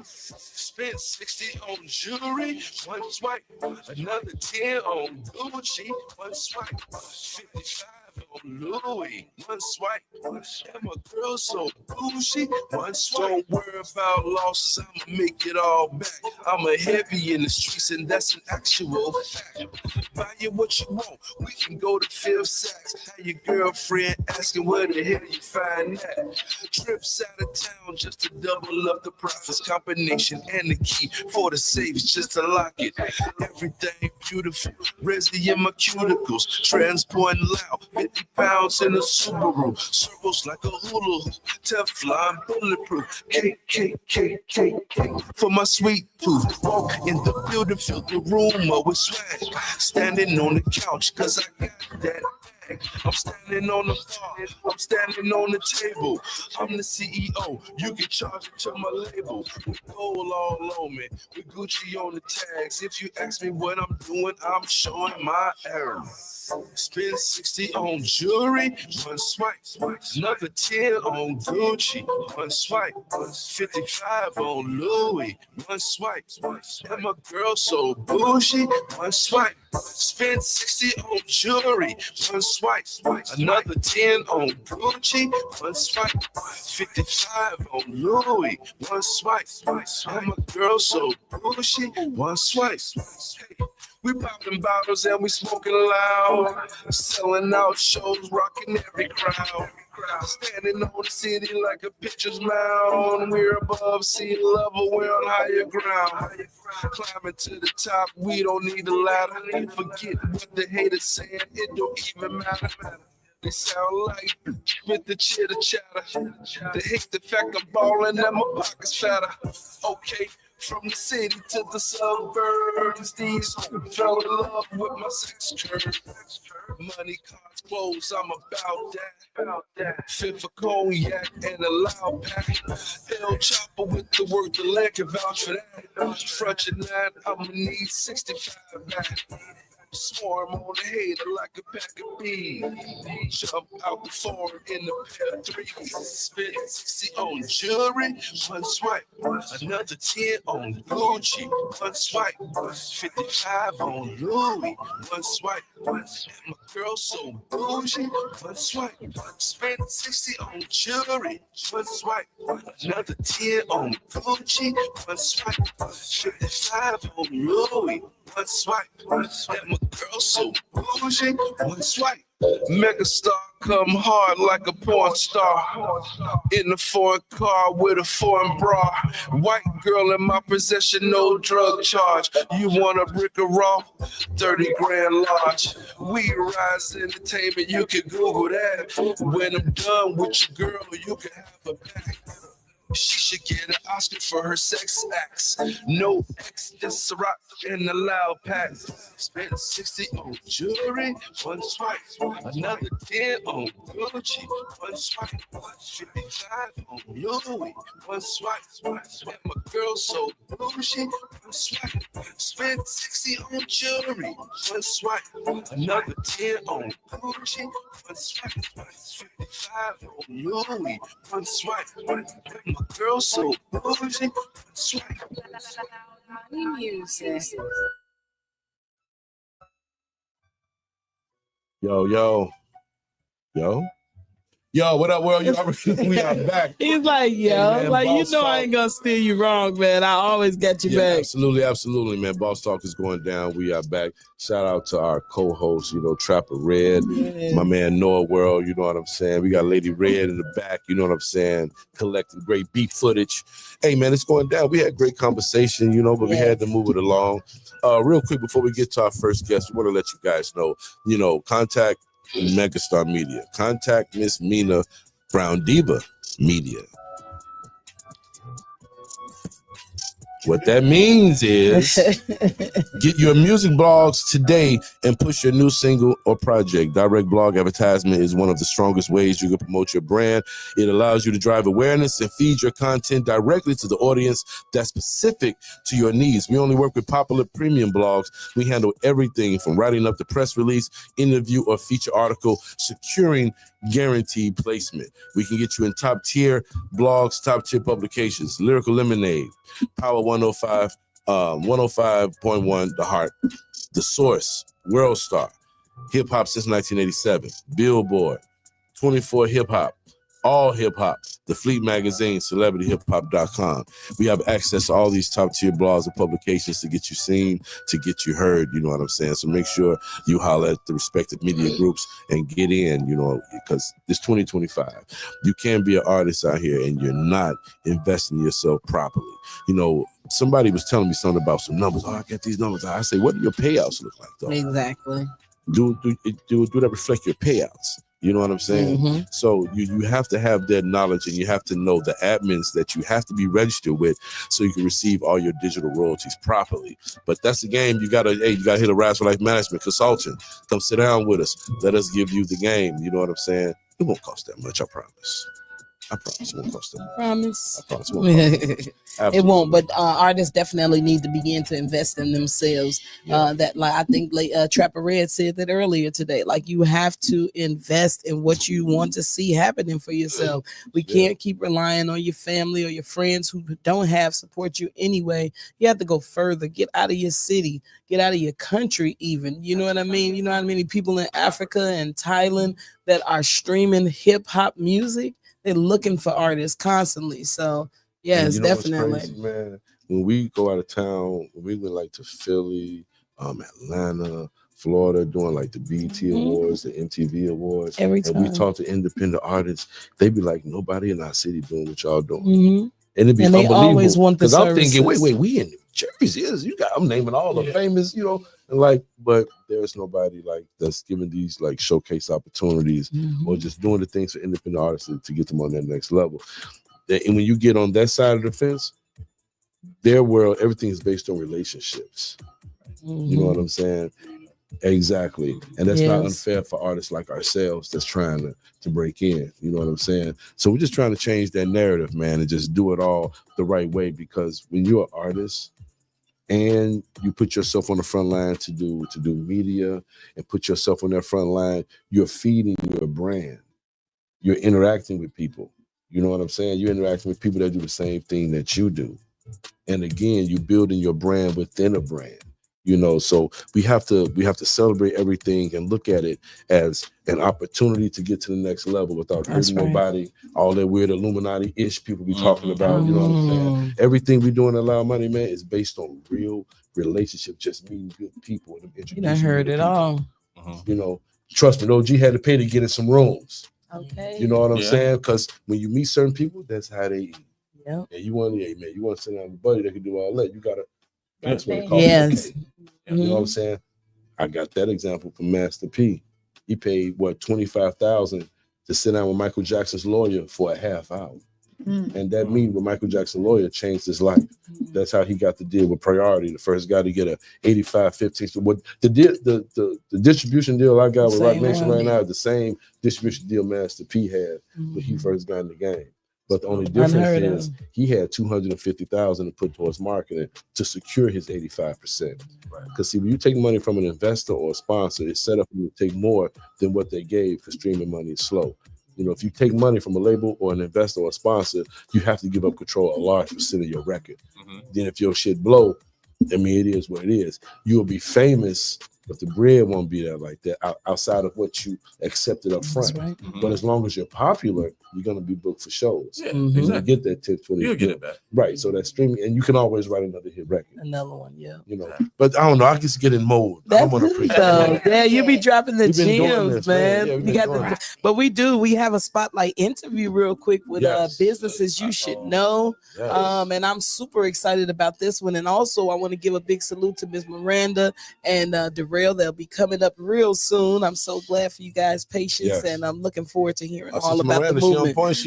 S5: Spent 60 on jewelry, one swipe. Another 10 on Gucci, one swipe. 55 on Louis, one swipe. And my girl so bougie, one swipe. Don't worry about losses, I'ma make it all back. I'm a heavy in the streets, and that's an actual fact. Buy you what you want, we can go to Fifth Saks. Have your girlfriend asking where the hell you find that. Trips out of town just to double up the profits. Combination and the key for the safes just to lock it. Everything beautiful, resi in my cuticles. Transporting loud, 50 pounds in a Subaru. Circles like a hula hoop, Teflon bulletproof. K for my sweet tooth. Walk in the building, fill the room up with swag. Standing on the couch, cause I got that. I'm standing on the bar, I'm standing on the table. I'm the CEO, you can charge it to my label. With gold all on me, with Gucci on the tags. If you ask me what I'm doing, I'm showing my error. Spend 60 on jewelry, one swipe. Another 10 on Gucci, one swipe. 55 on Louis, one swipe. And my girl so bougie, one swipe. Spend 60 on jewelry, one swipe. Another 10 on Gucci, one swipe. 55 on Louis, one swipe. And my girl so bougie, one swipe. Hey, we popping bottles and we smoking loud. Selling out shows, rocking every crowd. Standing on the city like a pitcher's mound. We're above sea level, we're on higher ground. Climbing to the top, we don't need a ladder. Forget what the haters saying, it don't even matter. They sound like with the chitter chatter. They hate the fact I'm ballin' and my pockets fatter. Okay, from the city to the suburbs, these fell in love with my sex curve. Money, cars, clothes, I'm about that. Fit for cognac and a loud pack. El Chopper with the work, the leg can vouch for that. Front your nine, I'ma need 65 back. Swarm on the hater like a pack of bees. Jump out the foreign in the pair of threes. Spit 60 on jewelry, one swipe. Another 10 on Gucci, one swipe. 55 on Louis, one swipe. And my girl so bougie, one swipe. Spent 60 on jewelry, one swipe. Another 10 on Gucci, one swipe. 55 on Louis, one swipe. And my girl so bougie, one swipe. Megastar come hard like a porn star. In a foreign car with a foreign bra. White girl in my possession, no drug charge. You want a brick of raw? 30 grand large. We Rise Entertainment, you can Google that. When I'm done with your girl, you can have her back. She should get an Oscar for her sex acts. No X, just a rock in the loud packs. Spent 60 on jewelry, one swipe. Another 10 on Gucci, one swipe. 55 on Louis, one swipe. And my girl so bougie, one swipe. Spent 60 on jewelry, one swipe. Another 10 on Gucci, one swipe. 55 on Louis, one swipe. My girl so bougie, one swipe.
S4: Music.
S10: Yo, what up, world? We are back.
S3: He's like, yo,
S10: Hey, man,
S3: like, you
S10: Boss
S3: know, I
S10: Talk.
S3: ain't gonna steer you wrong, man. I always got you back.
S10: Absolutely, man. Boss Talk is going down. We are back. Shout out to our co-host, Trapper Red, my man Noah World, you know what I'm saying? We got Lady Red in the back, you know what I'm saying? Collecting great beat footage. Hey, man, it's going down. We had great conversation, but we had to move it along. Real quick, before we get to our first guest, we want to let you guys know, contact Megastar Media. Contact MzMinah Brown Diva Media. What that means is get your music blogs today and push your new single or project. Direct blog advertisement is one of the strongest ways you can promote your brand. It allows you to drive awareness and feed your content directly to the audience that's specific to your needs. We only work with popular premium blogs. We handle everything from writing up the press release, interview, or feature article, securing guaranteed placement. We can get you in top tier blogs, top tier publications. Lyrical Lemonade, Power 105, 105.1 The Heart, The Source, World Star, Hip Hop since 1987, Billboard, 24 Hip Hop, All Hip Hop, The Fleet Magazine, CelebrityHipHop.com. We have access to all these top tier blogs and publications to get you seen, to get you heard, you know what I'm saying? So make sure you holler at the respective media groups and get in, because this 2025, you can't be an artist out here and you're not investing in yourself properly. Somebody was telling me something about some numbers. Oh, I get these numbers. I say, what do your payouts look like, though?
S3: Exactly.
S10: Do that reflect your payouts? You know what I'm saying?
S3: Mm-hmm.
S10: So you have to have that knowledge, and you have to know the admins that you have to be registered with so you can receive all your digital royalties properly. But that's the game. You gotta hit a Rise for Life Management consultant. Come sit down with us. Let us give you the game. You know what I'm saying? It won't cost that much, I promise. It won't cost that much.
S3: Promise.
S10: I promise it won't cost that much.
S3: It won't, but artists definitely need to begin to invest in themselves. I think Trapper Red said that earlier today. Like, you have to invest in what you want to see happening for yourself. We can't keep relying on your family or your friends who don't have support you anyway. You have to go further. Get out of your city. Get out of your country even. You know what I mean? You know how many people in Africa and Thailand that are streaming hip hop music? They're looking for artists constantly. So yes, definitely.
S10: What's crazy, man? When we go out of town, when we went to Philly, Atlanta, Florida doing like the BET Awards, the MTV Awards.
S3: Every
S10: And we
S3: time.
S10: talk to independent artists, they be like, nobody in our city doing what y'all doing.
S3: Mhm.
S10: And it'd be
S3: And they
S10: unbelievable.
S3: always want the
S10: Because I'm thinking, wait,
S3: services.
S10: we in New Jersey. You got, I'm naming all the famous, you know, and like, but there's nobody like that's giving these like showcase opportunities or just doing the things for independent artists to get them on that next level. And when you get on that side of the fence, their world, everything is based on relationships. You know what I'm saying? Exactly. And that's not unfair for artists like ourselves that's trying to break in. You know what I'm saying? So we're just trying to change that narrative, man, and just do it all the right way. Because when you're an artist and you put yourself on the front line to do media and put yourself on that front line, you're feeding your brand. You're interacting with people. You know what I'm saying? You're interacting with people that do the same thing that you do. And again, you're building your brand within a brand. You know, so we have to celebrate everything and look at it as an opportunity to get to the next level without hurting nobody. All that weird Illuminati-ish people be talking about, you know what I'm saying? Everything we do in Allow Money, man, is based on real relationship, just meeting good people. And
S3: You done heard it all.
S10: You know, trust me, OG had to pay to get in some rooms.
S3: Okay.
S10: You know what I'm saying? Because when you meet certain people, that's how they eat.
S3: Yeah.
S10: And you want to sit down with a buddy that can do all that. You gotta. That's what it
S3: Yes.
S10: You know what I'm saying? I got that example from Master P. He paid $25,000 to sit down with Michael Jackson's lawyer for a half hour. And that meeting with Michael Jackson's lawyer changed his life. That's how he got the deal with Priority, the first guy to get a 85-15. So what the distribution deal I got with Rock Nation right now is the same distribution deal Master P had when he first got in the game. But the only difference is he had $250,000 to put towards marketing to secure his 85%. Because see, when you take money from an investor or a sponsor, it's set up for you to take more than what they gave because streaming money is slow. You know, if you take money from a label or an investor or a sponsor, you have to give up control a large percent of your record. Then if your shit blow, I mean, it is what it is. You'll be famous, but the bread won't be there like that outside of what you accepted up front. But as long as you're popular, you're going to be booked for shows.
S8: Yeah,
S10: And you get that 10, 20.
S8: You'll get it back.
S10: Right. So that's streaming, and you can always write another hit record.
S3: Another one, yeah.
S10: You know, but I don't know. I just get in mode.
S3: That's good though. Yeah, you be dropping the gems, man.
S10: Yeah,
S3: you got but we have a spotlight interview real quick with businesses you should know. And I'm super excited about this one. And also I want to give a big salute to Ms. Miranda and Darrell. They'll be coming up real soon. I'm so glad for you guys' patience, and I'm looking forard to hearing all about
S10: Miranda,
S3: the movement.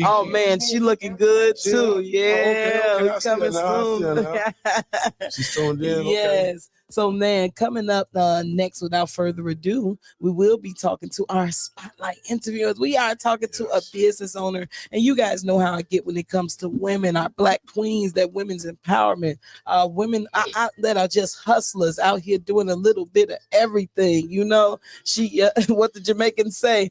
S10: Oh
S3: man, she looking good too. Yeah,
S10: okay.
S3: coming soon.
S10: She's toned in.
S3: Yes. So, man, coming up next, without further ado, we will be talking to our spotlight interviewers. We are talking to a business owner, and you guys know how I get when it comes to women, our Black queens, that women's empowerment, women that are just hustlers out here doing a little bit of everything. You know, she, what the Jamaicans say,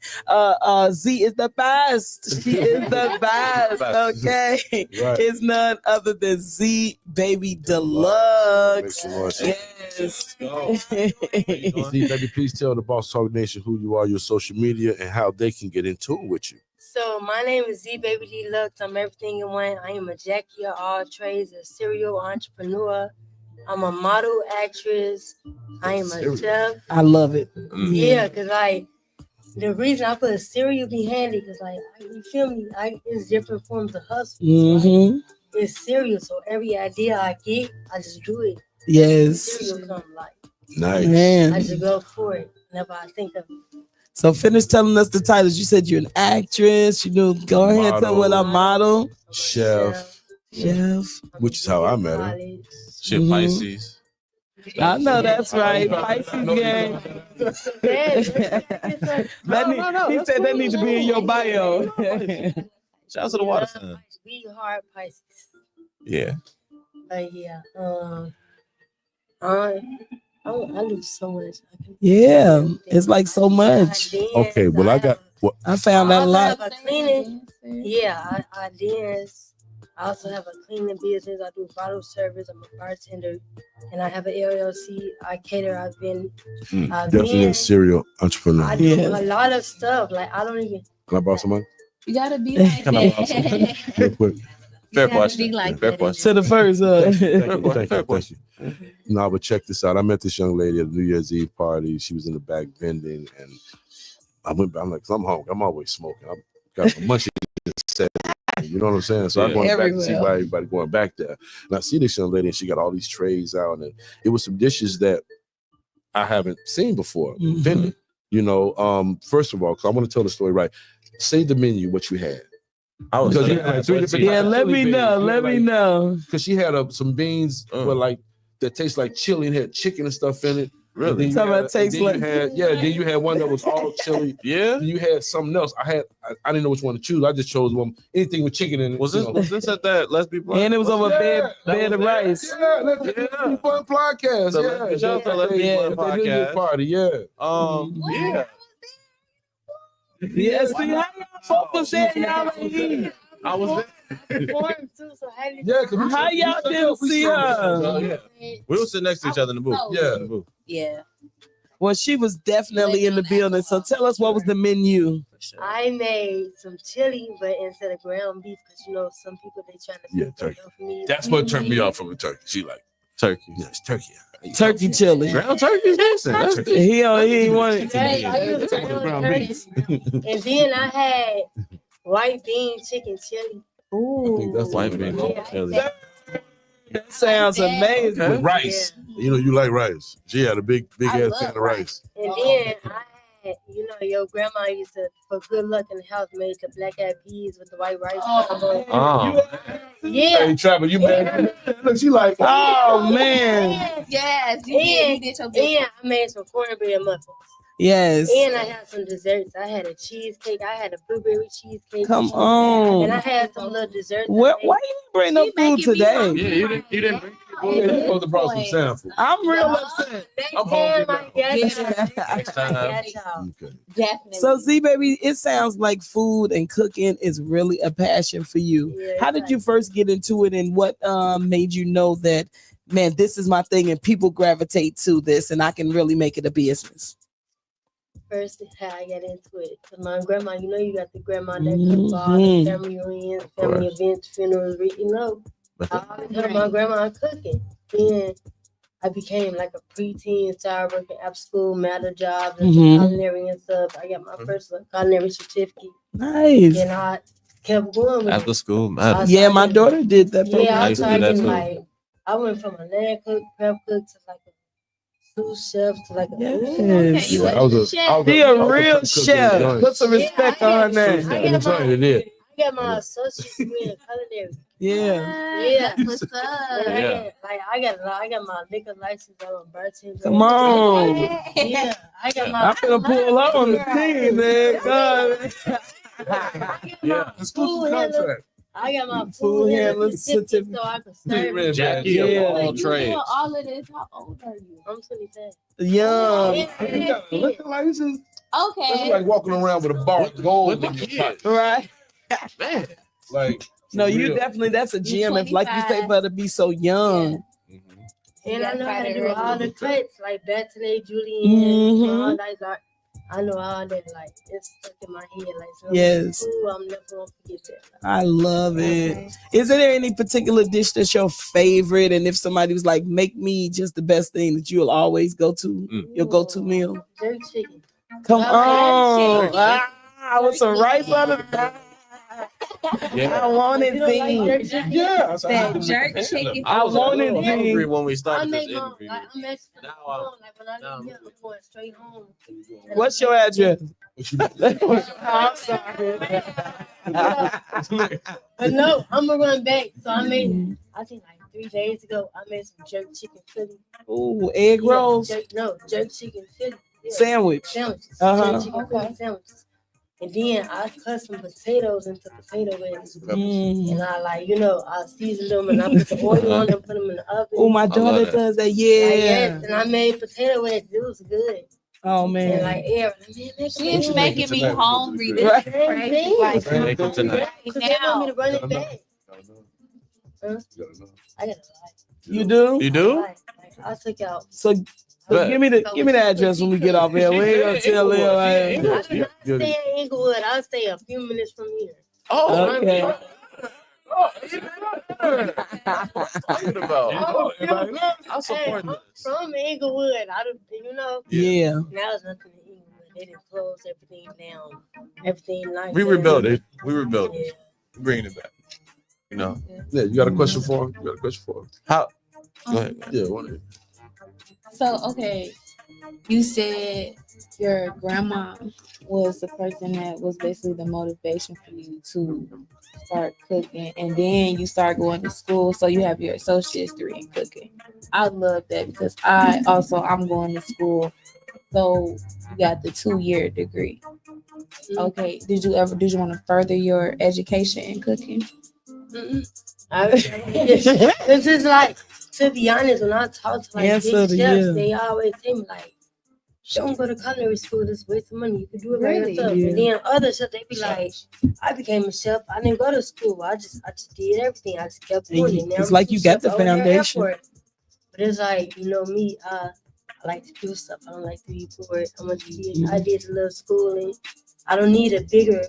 S3: Z is the best. She is the best. Okay, it's none other than Z Baby Deluxe.
S10: Yes. Baby, please tell the Boss Talk Nation who you are, your social media, and how they can get in tune with you.
S13: So my name is Z Baby Deluxe. I'm everything in one. I am a Jackie of all trades, a serial entrepreneur. I'm a model, actress. I am a chef.
S3: I love it.
S13: Yeah, because like the reason I put a cereal behind it, because like you feel me, it's different forms of hustle. Like, it's serious, so every idea I get, I just do it.
S3: Yes.
S13: Serial come like
S10: nice.
S3: Man.
S13: I just go for it whenever I think of it.
S3: So finish telling us the titles. You said you're an actress. You know, go ahead and tell what I model.
S10: Chef. Which is how I met her.
S8: Shit, Pisces.
S3: I know that's right. Pisces gang. He said that needs to be in your bio.
S8: Shout out to the water sign.
S13: Be hard Pisces.
S8: Yeah.
S13: But yeah, I do so much.
S3: Yeah, it's like so much.
S10: Okay, well, I
S3: found out a lot.
S13: I have a cleaning. Yeah, I dance. I also have a cleaning business. I do bottle service. I'm a bartender, and I have an LLC. I cater. I've been
S10: definitely a serial entrepreneur.
S13: I do a lot of stuff. Like I don't even.
S10: Can I borrow some money?
S7: You gotta be like
S10: Can I borrow some money? Real quick.
S8: Fair
S7: You have to be
S8: question.
S7: like
S8: Fair
S7: that.
S8: question.
S3: To the first.
S10: Thank you. No, but check this out. I met this young lady at a New Year's Eve party. She was in the back bending, and I'm like, I'm hungry. I'm always smoking. I got some munchies. You know what I'm saying? So I'm going back to see why everybody going back there. And I see this young lady, and she got all these trays out, and it was some dishes that I haven't seen before. Vending. You know, first of all, because I want to tell the story right. Say the menu, what you had. Because you had like 3 different types of
S3: let
S10: chili
S3: me
S10: beans.
S3: know. Let me know.
S10: Because she had some beans were like that taste like chili and had chicken and stuff in it.
S8: Really?
S10: Then you had one that was all chili.
S8: Yeah.
S10: Then you had something else. I didn't know which one to choose. I just chose one. Anything with chicken in it.
S8: Was this at that Let's Be Blunt?
S3: And it was over bed of rice.
S10: Yeah, Let's Be Blunt podcast.
S8: Let's Be Blunt podcast.
S10: Party. Yeah.
S8: Yeah.
S3: Yes, see how y'all focus said y'all ain't eat.
S8: I was there.
S10: Yeah,
S3: how y'all didn't see her?
S8: We were sitting next to each other in the booth.
S10: Yeah.
S8: In the booth.
S7: Yeah.
S3: Well, she was definitely in the building. So tell us what was the menu.
S13: I made some chili, but instead of ground beef, because you know some people they trying to
S10: turkey.
S13: Me.
S10: That's what turned me off from the turkey. She like
S8: turkey.
S10: Yes, turkey.
S3: Turkey chili.
S8: Ground turkey is decent.
S3: He ain't want it.
S13: And then I had white bean chicken chili.
S3: Ooh,
S8: that's white bean chili.
S3: That sounds amazing.
S10: With rice. You know, you like rice. She had a big ass pan of rice.
S13: And then I had, you know, your grandma used to, for good luck in the house, made the black eyed peas with the white rice. Yeah.
S10: Hey, Trapper, you mad? Look, she like,
S3: oh man.
S7: Yes.
S13: You did your best. And I made some cornbread muffins.
S3: Yes.
S13: And I had some desserts. I had a cheesecake. I had a blueberry cheesecake.
S3: Come on.
S13: And I had some little desserts.
S3: Why you didn't bring no food today?
S8: Yeah, you didn't bring
S10: you're supposed to brought some samples.
S3: I'm real upset.
S10: I'm hungry
S8: Next time.
S7: Definitely.
S3: So, see, baby, it sounds like food and cooking is really a passion for you.
S13: Yeah,
S3: how did you first get into it, and what made you know that, man, this is my thing and people gravitate to this and I can really make it a business?
S13: First, how I got into it. Cause my grandma, you know, you got the grandma that cook for all the family reunions, family events, funerals, you know. I always heard my grandma cooking. Then I became like a preteen, started working after school, matter jobs, and culinary and stuff. I got my first culinary certificate.
S3: Nice.
S13: And I kept going with
S8: after
S13: it.
S8: school.
S3: Yeah, my daughter did that.
S13: Yeah,
S8: I used to do that too.
S13: like, I went from a land cook, prep cook to like a sous chef to like a
S10: I was a
S3: real chef. Put some respect on her name.
S13: I got my associate's degree in culinary.
S3: Yeah.
S7: What's up?
S13: I got my liquor license. I'm a bartender.
S3: Come on.
S13: Yeah, I got my.
S3: I'm gonna pull up on the team, man. God.
S13: I got my
S3: food handler
S13: certificate so I can serve.
S8: Jackie of all trades.
S7: All of this. How old are you?
S13: I'm 25.
S3: Young.
S10: You got a liquor license?
S7: Okay.
S10: It's like walking around with a bar of gold in your pocket.
S3: Right.
S10: Man. Like,
S3: no, you definitely, that's a gem. If, like you say, but to be so young.
S13: And I know how to do all the cuts, like Bethany, Julian, all that. I know all that, like, it's stuck in my head. Like, so
S3: yes.
S13: I'm never going to forget that.
S3: I love it. Is there any particular dish that's your favorite? And if somebody was like, make me just the best thing that you'll always go to, your go-to meal?
S13: Jerk chicken.
S3: Come on. With some rice on it. I want it, thing.
S10: Yeah.
S7: That jerk chicken.
S3: I want it,
S8: hungry when we started this
S13: I'm
S8: interview.
S13: actually home. Like, when I leave here, I'm going straight home.
S3: What's your address?
S13: I'm sorry. But no, I'm gonna run back. So I made, I think like 3 days ago, I made some jerk chicken Philly.
S3: Ooh, egg rolls?
S13: Jerk chicken Philly. Yeah.
S3: Sandwiches.
S13: Jerk chicken Philly sandwiches. And then I cut some potatoes into potato wedges. And I I seasoned them and I put the oil on them, put them in the oven.
S3: Oh, my daughter does that. Yeah.
S13: And I made potato wedges. It was good.
S3: Oh, man.
S13: And like,
S7: she's making me hungry. This
S3: Right.
S7: is crazy. Like,
S8: Make them tonight.
S13: Because they want me to run it back. I got a lot.
S3: You do?
S8: You do?
S13: I took out.
S3: So give me the address when we get off here. We ain't gonna tell Lil.
S13: I stay in Inglewood. I'll stay a few minutes from here.
S3: Oh, okay.
S8: Talking about.
S13: I'm supporting from Inglewood. I don't, you know.
S3: Yeah.
S13: Now it's nothing in Inglewood. They didn't close everything down. Everything like
S10: We
S13: that.
S10: rebuilt it. We rebuilt
S13: Yeah.
S10: it.
S8: Bringing it back. You know.
S10: Yeah, you got a question for him? You got a question for him?
S8: How? Go ahead.
S10: Yeah, one.
S7: So, okay, you said your grandma was the person that was basically the motivation for you to start cooking, and then you start going to school, so you have your associate's degree in cooking. I love that because I'm going to school, so you got the 2-year degree. Okay, did you want to further your education in cooking?
S13: It's just like, to be honest, when I talk to like big chefs, they always say me like, don't go to culinary school, it's a waste of money. You can do it by yourself. And then other chefs, they be like, I became a chef. I didn't go to school. I just did everything. I just kept doing it. Now
S3: It's like you got the foundation.
S13: But it's like, you know me, I like to do stuff. I don't like to be bored. I did a little schooling. I don't need a bigger,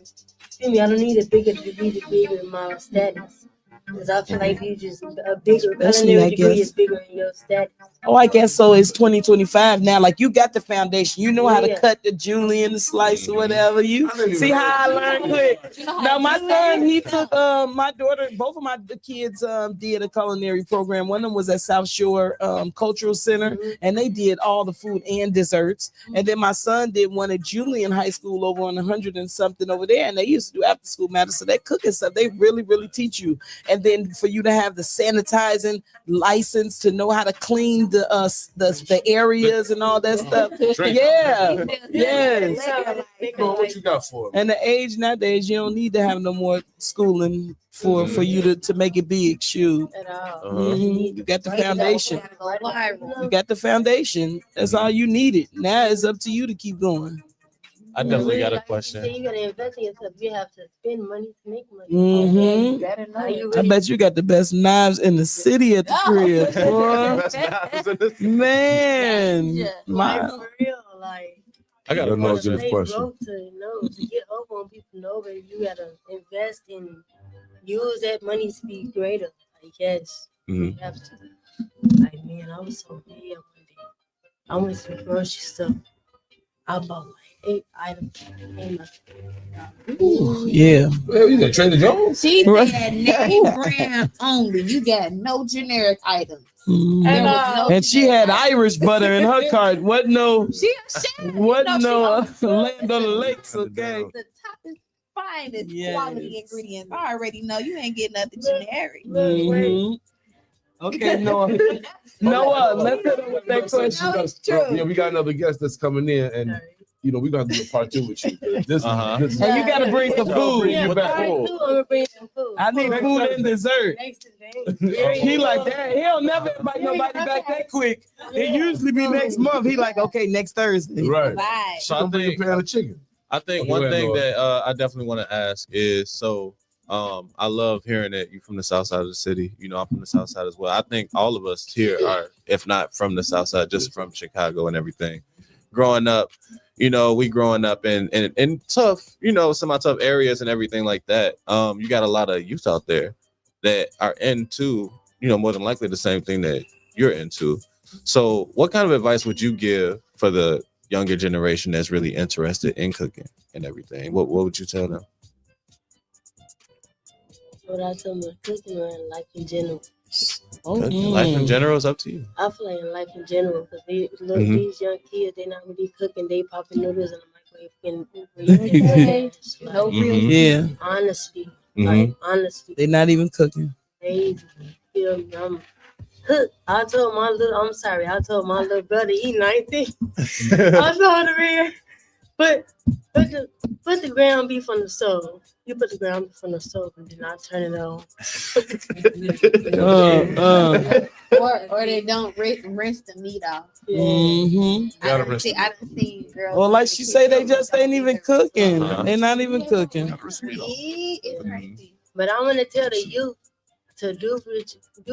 S13: I don't need a bigger degree to be in my status. Because I feel like you just a bigger culinary degree is bigger in your status.
S3: Oh, I guess so. It's 2025 now. Like, you got the foundation. You know how to cut the julienne, the slice, or whatever. You see how I learned quick. Now, my son, he took my daughter. Both of my kids did a culinary program. One of them was at South Shore Cultural Center, and they did all the food and desserts. And then my son did one at Julian High School over on 100 and something over there, and they used to do after school matters. So that cooking stuff, they really, really teach you. And then for you to have the sanitizing license to know how to clean the areas and all that stuff. Yeah. Yes.
S10: What you got for him?
S3: And the age nowadays, you don't need to have no more schooling for you to make it big. Shoot. You got the foundation. You got the foundation. That's all you needed. Now it's up to you to keep going.
S8: I definitely got a question.
S13: You gotta invest in yourself. You have to spend money to make money.
S3: I bet you got the best knives in the city at the crib, boy. Man,
S13: for real, like.
S10: I gotta know a good question.
S13: To get over on people know that you gotta invest and use that money to be greater. Like, yes, you have to. Like, man, I was so bad one day. I went to the grocery store. I bought like 8 items.
S3: Ooh, yeah.
S10: Well, you got Trader Joe's?
S7: She said name brand only. You got no generic items.
S3: And she had Irish butter in her cart. What no? What no? Land on the lakes. Okay.
S7: The top is finest quality ingredients. I already know you ain't getting nothing generic.
S3: Okay, Noah. Noah, let's hit him with that question.
S10: Yeah, we got another guest that's coming in, and you know we're gonna do a part 2 with you. This
S3: and you gotta bring some food. I need food and dessert. He like that. He'll never invite nobody back that quick. It usually be next month. He like, okay, next Thursday.
S10: Right.
S8: So I think
S10: a pan of chicken.
S8: I think one thing that I definitely want to ask is I love hearing that you're from the south side of the city. You know, I'm from the south side as well. I think all of us here are, if not from the south side, just from Chicago and everything. Growing up, you know, we growing up in tough, you know, semi-tough areas and everything like that. You got a lot of youth out there that are into, you know, more than likely the same thing that you're into. So what kind of advice would you give for the younger generation that's really interested in cooking and everything? What would you tell them?
S13: What I tell them, cooking and life in general.
S8: Life in general is up to you.
S13: I feel like in life in general, because these young kids, they're not really cooking. They popping noodles in the microwave. No real honesty. Like, honestly.
S3: They're not even cooking.
S13: They feel me. I told my little brother, he 19. I told him, man, put the ground beef on the stove. You put the ground beef on the stove and then I turn it on.
S7: Or they don't rinse the meat off.
S3: I
S7: done seen girls.
S3: Well, like she say, they just ain't even cooking. They're not even cooking.
S13: But I want to tell the youth to do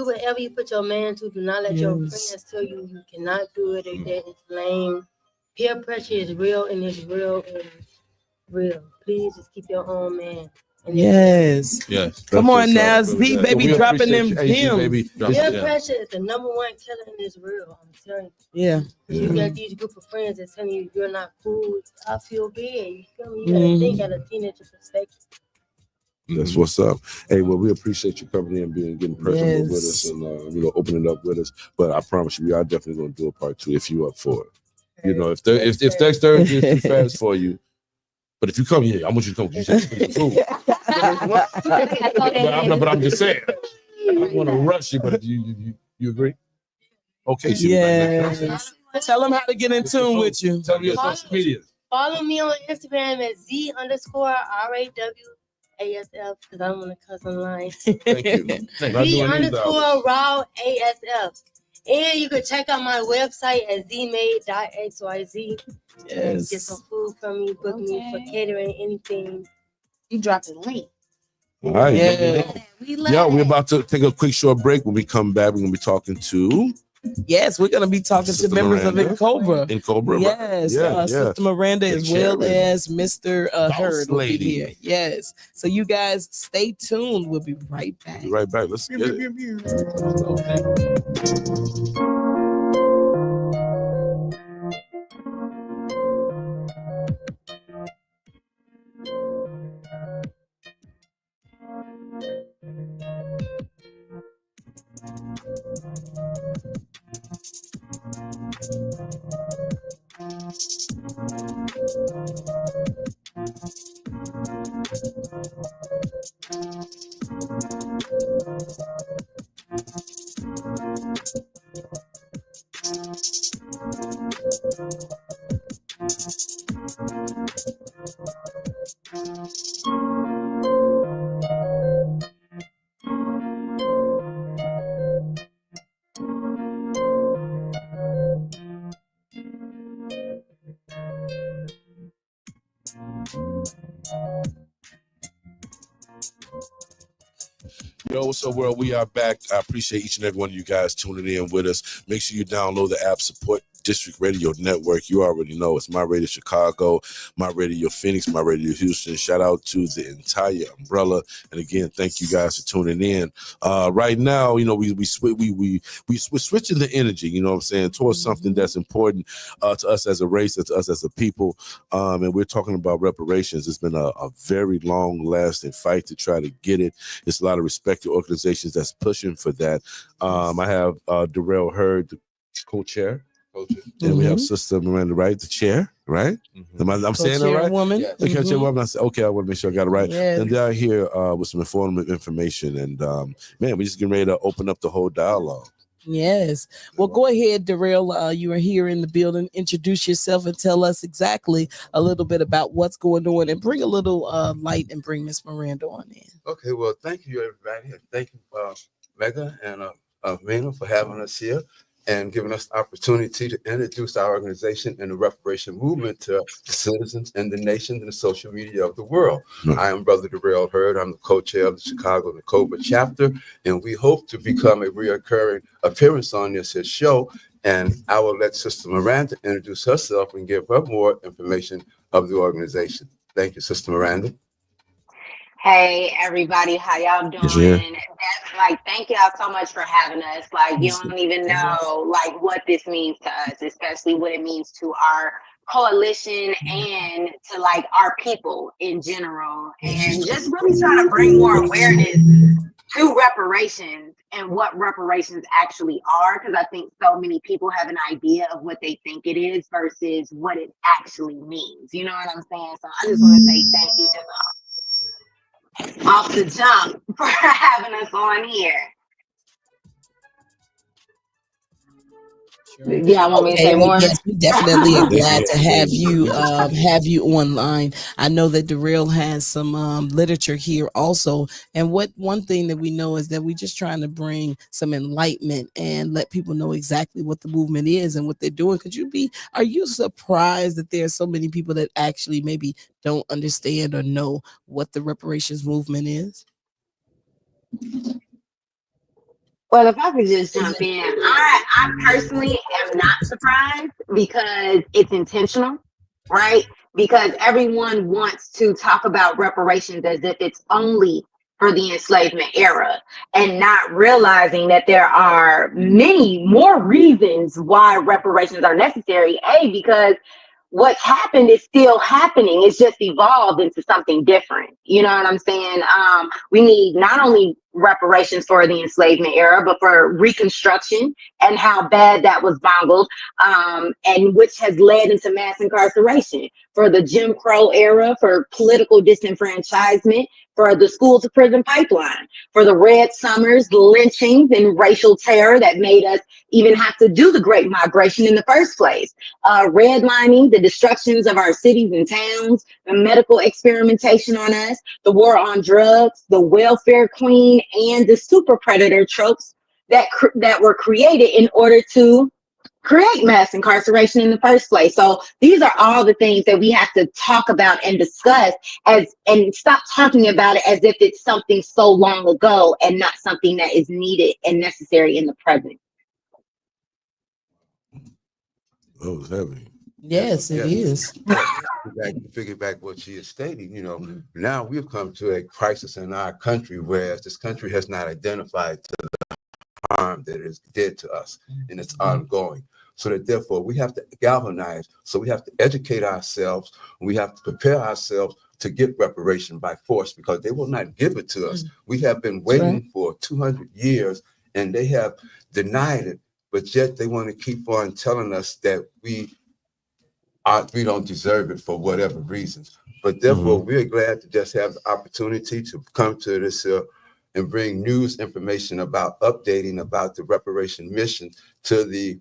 S13: whatever you put your man to. Do not let your friends tell you you cannot do it or that it's lame. Peer pressure is real and it's real and real. Please just keep your own man
S3: Yes.
S10: Yes.
S3: Come on now,
S10: Z
S3: Z baby, dropping them gems.
S13: Peer pressure is the number one killer and it's real. I'm telling you.
S3: Yeah.
S13: You got these group of friends that telling you you're not cool. I feel bad. You feel me? You gotta think at a teenager perspective.
S10: That's what's up. Hey, well, we appreciate you coming in, getting personal with us, and opening up with us. But I promise you, we are definitely going to do a part 2 if you're up for it. You know, if next Thursday is too fast for you, but if you come here, I want you to come. You said it's cool. But I'm just saying, I don't want to rush you. But you agree? Okay.
S3: Yes. Tell them how to get in tune with you.
S10: Tell me your social media.
S13: Follow me on Instagram at Z_RAWASF because I don't want to cuss online.
S10: Thank you.
S13: Z_RAWASF. And you can check out my website at zmade.xyz.
S3: Yes.
S13: Get some food from me, book me for catering, anything.
S7: You dropped a link.
S10: All right.
S3: Yeah.
S10: We're about to take a quick short break. When we come back, we're going to be talking to...
S3: Yes, we're going to be talking to members
S10: Miranda.
S3: of Cobra.
S10: Yes.
S3: Sister Miranda as well as Mr. Hurd will be
S10: Lady.
S3: here. Yes. So you guys stay tuned. We'll be right back.
S10: Let's get it. Yo, what's up, world? We are back. I appreciate each and every one of you guys tuning in with us. Make sure you download the app, support District Radio Network. You already know it's My Radio Chicago, My Radio Phoenix, My Radio Houston. Shout out to the entire umbrella. And again, thank you guys for tuning in. Right now, we're switching the energy, you know what I'm saying, towards something that's important to us as a race and to us as a people. And we're talking about reparations. It's been a very long lasting fight to try to get it. There's a lot of respected organizations that's pushing for that. I have Darrell Hurd, the co-chair. And we have Sister Miranda, right? The chair, right? I'm saying that right?
S3: Woman.
S10: The co-chairwoman. I said, okay, I want to make sure I got it right.
S3: Yes.
S10: And they're here with some informative information. And man, we're just getting ready to open up the whole dialogue.
S3: Yes. Well, go ahead, Darrell. You are here in the building. Introduce yourself and tell us exactly a little bit about what's going on, and bring a little light and bring Miss Miranda on in.
S14: Okay. Well, thank you, everybody. Thank you, Mega and MzMinah, for having us here and giving us the opportunity to introduce our organization and the reparation movement to the citizens and the nation and the social media of the world. I am Brother Darrell Hurd. I'm the co-chair of the Chicago Cobra chapter, and we hope to become a reoccurring appearance on this show. And I will let Sister Miranda introduce herself and give her more information of the organization. Thank you, Sister Miranda.
S15: Hey everybody, how y'all doing? Thank y'all so much for having us. You don't even know what this means to us, especially what it means to our coalition and to our people in general, and just really trying to bring more awareness to reparations and what reparations actually are, because I think so many people have an idea of what they think it is versus what it actually means. You know what I'm saying? So I just want to say thank you off the jump for having us on here. Yeah, I want me to say more.
S3: Yes, we definitely are glad to have you online. I know that Darrell has some literature here also, and one thing that we know is that we're just trying to bring some enlightenment and let people know exactly what the movement is and what they're doing. Are you surprised that there are so many people that actually maybe don't understand or know what the reparations movement is?
S15: Well, if I could just jump in, I personally am not surprised because it's intentional, right? because everyone wants to talk about reparations as if it's only for the enslavement era, and not realizing that there are many more reasons why reparations are necessary. Because what's happened is still happening. It's just evolved into something different. You know what I'm saying? We need not only reparations for the enslavement era, but for Reconstruction and how bad that was bungled, and which has led into mass incarceration, for the Jim Crow era, for political disenfranchisement, for the school to prison pipeline, for the Red Summers, lynchings, and racial terror that made us even have to do the Great Migration in the first place, redlining, the destructions of our cities and towns, the medical experimentation on us, the war on drugs, the welfare queen, and the super predator tropes that were created in order to create mass incarceration in the first place. So these are all the things that we have to talk about and discuss, and stop talking about it as if it's something so long ago and not something that is needed and necessary in the present.
S10: That was heavy.
S3: Yes, it is.
S14: Piggyback what she is stating, now we've come to a crisis in our country, whereas this country has not identified the harm that is did to us, and it's ongoing. So that therefore we have to galvanize. So we have to educate ourselves. We have to prepare ourselves to get reparation by force, because they will not give it to us. We have been waiting for 200 years, and they have denied it, but yet they want to keep on telling us that we don't deserve it for whatever reasons. But therefore, we're glad to just have the opportunity to come to this and bring news information about updating about the reparation mission to the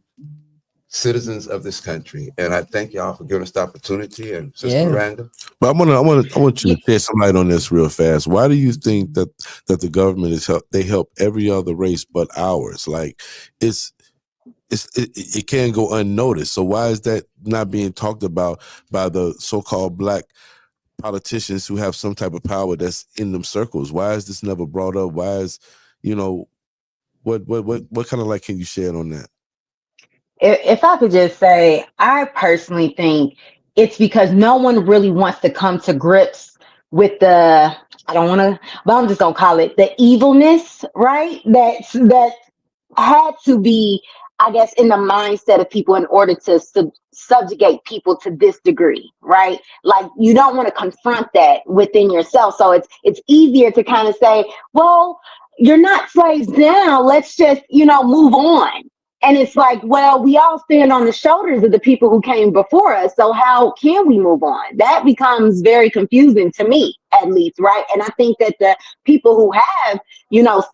S14: citizens of this country. And I thank y'all for giving us the opportunity. And Sister Miranda.
S10: But I want you to shed some light on this real fast. Why do you think that the government they help every other race but ours? Like it can't go unnoticed. So why is that not being talked about by the so-called black politicians who have some type of power that's in them circles? Why is this never brought up? Why is, what kind of light can you shed on that?
S15: If I could just say, I personally think it's because no one really wants to come to grips with I don't want to, but I'm just going to call it the evilness, right? That had to be, I guess, in the mindset of people in order to subjugate people to this degree, right? Like, you don't want to confront that within yourself. So it's easier to kind of say, well, you're not slaves now. Let's just, move on. And it's like, well, we all stand on the shoulders of the people who came before us. So how can we move on? That becomes very confusing to me, at least, right? And I think that the people who have,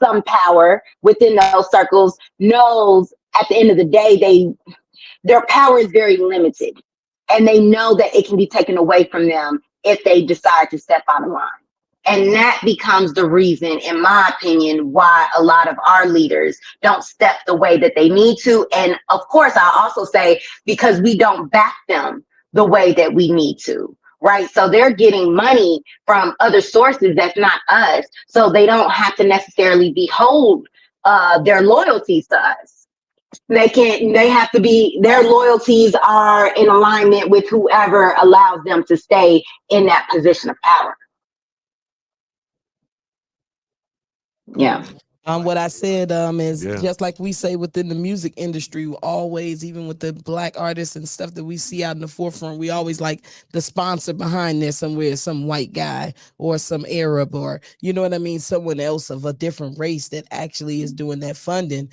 S15: some power within those circles knows at the end of the day, their power is very limited. And they know that it can be taken away from them if they decide to step out of line. And that becomes the reason, in my opinion, why a lot of our leaders don't step the way that they need to. And of course, I also say because we don't back them the way that we need to, right? So they're getting money from other sources that's not us. So they don't have to necessarily behold their loyalties to us. Their loyalties are in alignment with whoever allows them to stay in that position of power. Yeah.
S3: What I said is just like we say within the music industry, always, even with the black artists and stuff that we see out in the forefront, we always like the sponsor behind there somewhere, some white guy or some Arab or, you know what I mean, someone else of a different race that actually is doing that funding,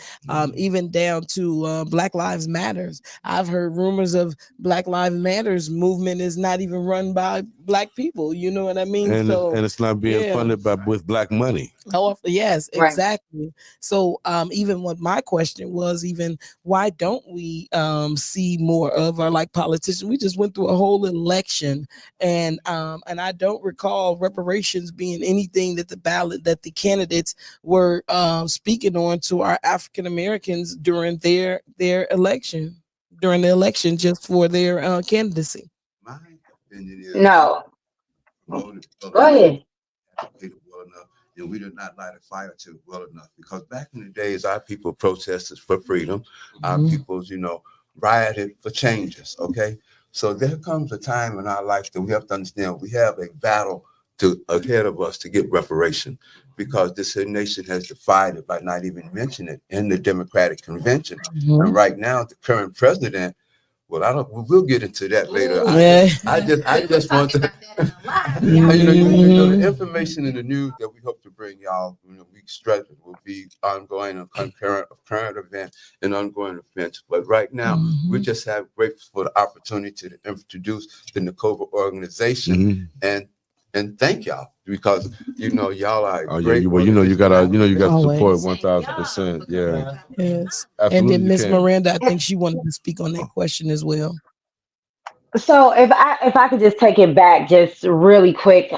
S3: even down to Black Lives Matters. I've heard rumors of Black Lives Matters movement is not even run by black people, you know what I mean?
S10: And it's not being funded with black money.
S3: Oh, yes,
S15: Right.
S3: exactly. So even what my question was, even why don't we see more of our like politicians? We just went through a whole election, and I don't recall reparations being anything that the candidates were speaking on to our African Americans during their election, just for their candidacy.
S14: My opinion is
S15: No. Go ahead.
S14: Well enough, and we did not light a fire to it well enough, because back in the days, our people protested for freedom. Our peoples, rioted for changes. Okay, So there comes a time in our life that we have to understand we have a battle ahead of us to get reparation, because this nation has defied it by not even mentioning it in the Democratic Convention.
S3: Mhm.
S14: And right now, the current president, well, we'll get into that later. I just want to, the information in the news that we hope to bring y'all, we stress it will be ongoing and concurrent of current events and ongoing events. But right now, we just have grateful for the opportunity to introduce the NACOVA organization and thank y'all, because y'all are great.
S10: Well, you gotta support 1,000%. Yeah.
S3: Yes.
S10: Absolutely,
S3: And then
S10: you
S3: Miss
S10: can.
S3: Miranda, I think she wanted to speak on that question as well.
S15: So if I could just take it back just really quick,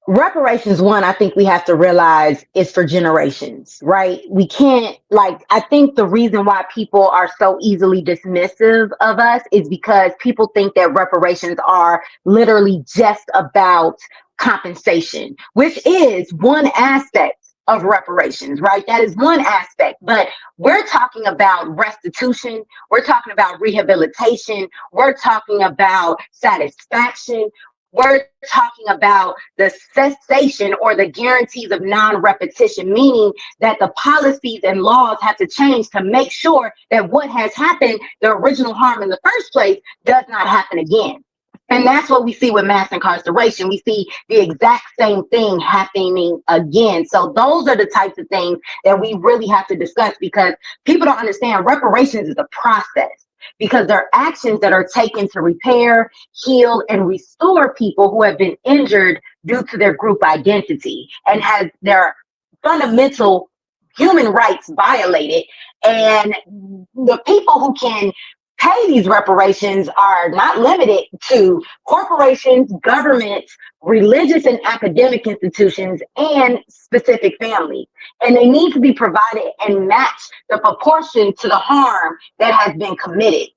S15: reparations, one, I think we have to realize is for generations, right? We can't, I think the reason why people are so easily dismissive of us is because people think that reparations are literally just about compensation, which is one aspect of reparations, right? That is one aspect, but we're talking about restitution, we're talking about rehabilitation, we're talking about satisfaction, we're talking about the cessation or the guarantees of non-repetition, meaning that the policies and laws have to change to make sure that what has happened, the original harm in the first place, does not happen again. And that's what we see with mass incarceration. We see the exact same thing happening again. So those are the types of things that we really have to discuss, because people don't understand reparations is a process, because they're actions that are taken to repair, heal, and restore people who have been injured due to their group identity and has their fundamental human rights violated. And the people who can pay these reparations are not limited to corporations, governments, religious and academic institutions, and specific families. And they need to be provided and match the proportion to the harm that has been committed.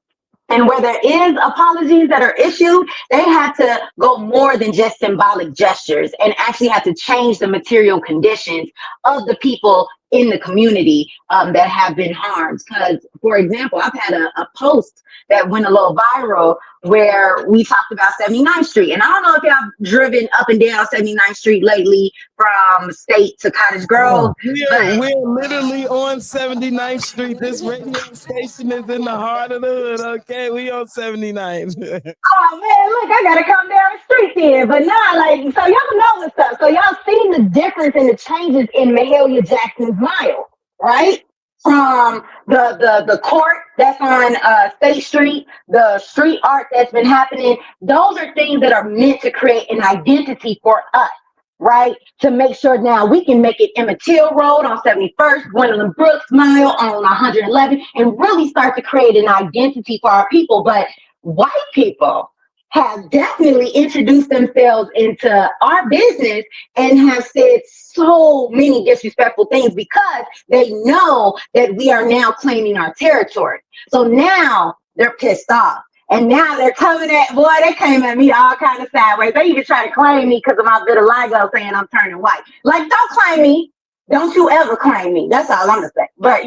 S15: And where there is apologies that are issued, they have to go more than just symbolic gestures and actually have to change the material conditions of the people in the community that have been harmed. Because, for example, I've had a post that went a little viral where we talked about 79th Street. And I don't know if y'all have driven up and down 79th Street lately from State to Cottage Grove.
S3: We're literally on 79th Street. This radio station is in the heart of the hood, okay? We on 79th.
S15: Oh man, look, I gotta come down the street then. But nah, so y'all know what's up. So y'all seen the difference in the changes in Mahalia Jackson's Mile, right? From the court that's on State Street, the street art that's been happening. Those are things that are meant to create an identity for us, right? To make sure now we can make it Emmett Till Road on 71st, Gwendolyn Brooks Mile on 111, and really start to create an identity for our people. But white people have definitely introduced themselves into our business and have said so many disrespectful things because they know that we are now claiming our territory. So now they're pissed off. And now they're coming at, boy, they came at me all kind of sideways. They even try to claim me because of my vitiligo saying I'm turning white. Don't claim me. Don't you ever claim me. That's all I'm gonna say. But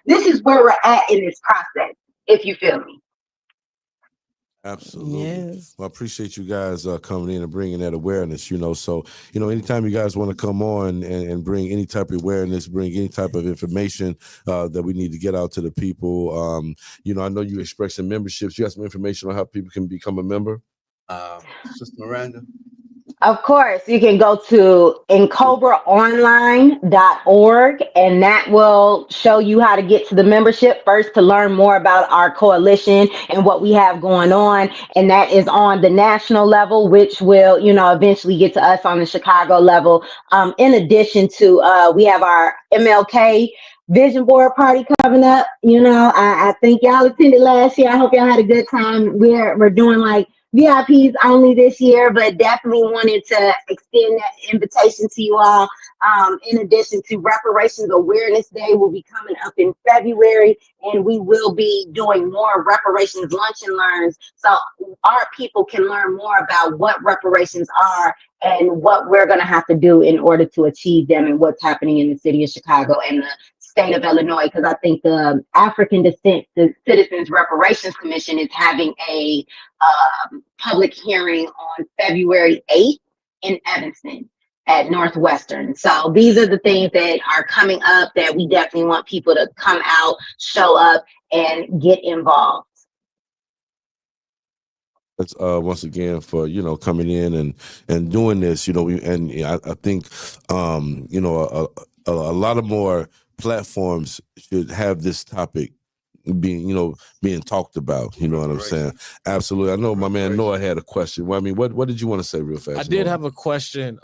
S15: this is where we're at in this process, if you feel me.
S10: Absolutely.
S3: Yes.
S10: Well, I appreciate you guys coming in and bringing that awareness, So, anytime you guys want to come on and bring any type of awareness, bring any type of information that we need to get out to the people. I know you express some memberships. You got some information on how people can become a member?
S14: Sister Miranda?
S15: Of course, you can go to incobraonline.org, and that will show you how to get to the membership first to learn more about our coalition and what we have going on. And that is on the national level, which will, eventually get to us on the Chicago level. In addition to, we have our MLK Vision Board Party coming up. I think y'all attended last year. I hope y'all had a good time. We're doing VIPs only this year, but definitely wanted to extend that invitation to you all. In addition to Reparations Awareness Day will be coming up in February, and we will be doing more reparations lunch and learns so our people can learn more about what reparations are and what we're going to have to do in order to achieve them and what's happening in the city of Chicago and the state of Illinois, because I think the African Descent, the Citizens Reparations Commission, is having a public hearing on February 8th in Evanston at Northwestern. So these are the things that are coming up that we definitely want people to come out, show up, and get involved.
S10: That's once again for coming in and doing this. I think a lot of more platforms should have this topic being talked about. You know what I'm saying? Absolutely. I know my man Noah had a question. Well, I mean, what did you want to say real fast?
S8: I did have a question.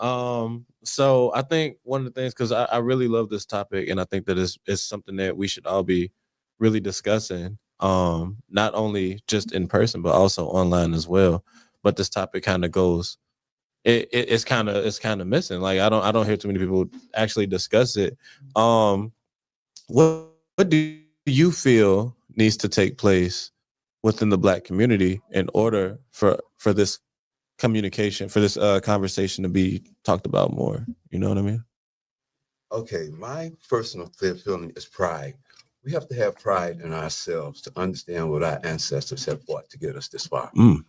S8: So I think one of the things, because I really love this topic, and I think that it's something that we should all be really discussing. Not only just in person, but also online as well. But this topic kind of goes, it's kind of missing. Like I don't hear too many people actually discuss it. What do you feel needs to take place within the Black community in order for this communication, for this conversation to be talked about more? You know what I mean?
S14: Okay, my personal feeling is pride. We have to have pride in ourselves to understand what our ancestors have fought to get us this far. We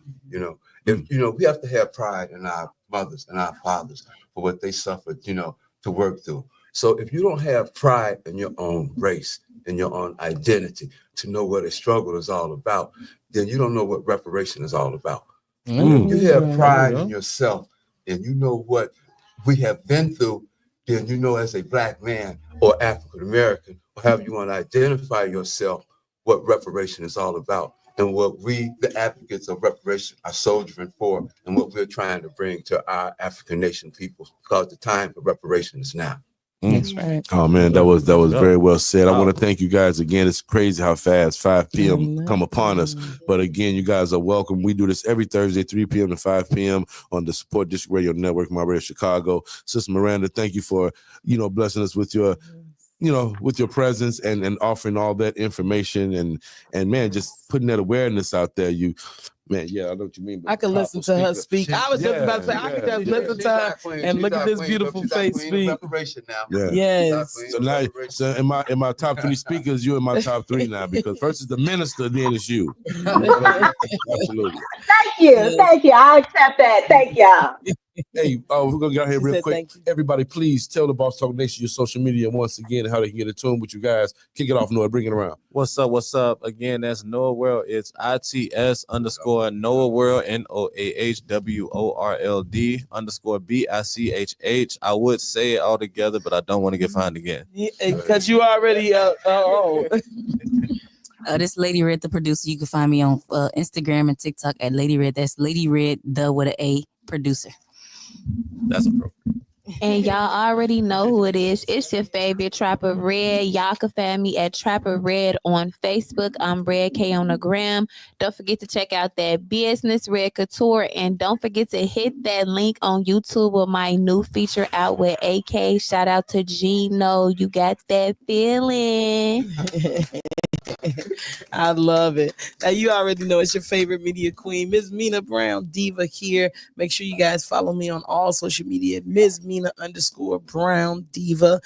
S14: have to have pride in our mothers and our fathers for what they suffered, to work through. So if you don't have pride in your own race and your own identity to know what a struggle is all about, then you don't know what reparation is all about. If you have pride in yourself and you know what we have been through, then you know, as a Black man or African American, or however you want to identify yourself, what reparation is all about, and what we, the advocates of reparation, are soldiering for, and what we're trying to bring to our African nation people, because the time for reparation is now.
S3: That's right.
S10: Oh man, that was very well said. I want to thank you guys again. It's crazy how fast 5 p.m. come upon us. But again, you guys are welcome. We do this every Thursday, 3 p.m. to 5 p.m. on the Support District Radio Network, My Radio Chicago. Sister Miranda, thank you for blessing us with your with your presence and offering all that information and man, just putting that awareness out there. Man, yeah, I know what you mean.
S3: I can listen to her speak. I was just about to say, I can just listen to her and look at this beautiful face speak.
S10: Yeah.
S3: Yes.
S10: So now, in my top 3 speakers, you're in my top 3 now, because first is the minister, then it's you. Absolutely.
S15: Thank you. I accept that. Thank y'all.
S10: Hey, we're gonna get out here real quick. Everybody, please tell the Boss Talk Nation your social media once again and how they can get in tune with you guys. Kick it off, Noah. Bring it around.
S8: What's up? Again, that's Noah World. It's ITS_Noah World, NOAHWORLD _BICHH. I would say it all together, but I don't want to get fined again.
S3: Because you already
S9: this Lady Red, the producer. You can find me on Instagram and TikTok at Lady Red. That's Lady Red, the with an A, producer.
S8: That's appropriate.
S7: And y'all already know who it is. It's your favorite Trapper Red. Y'all can find me at Trapper Red on Facebook. I'm Red K on the gram. Don't forget to check out that business, Red Couture. And don't forget to hit that link on YouTube with my new feature out with AK. Shout out to Gino. You got that feeling.
S3: I love it. Now, you already know it's your favorite media queen, MzMinah Brown Diva here. Make sure you guys follow me on all social media, MzMinah_Brown Diva.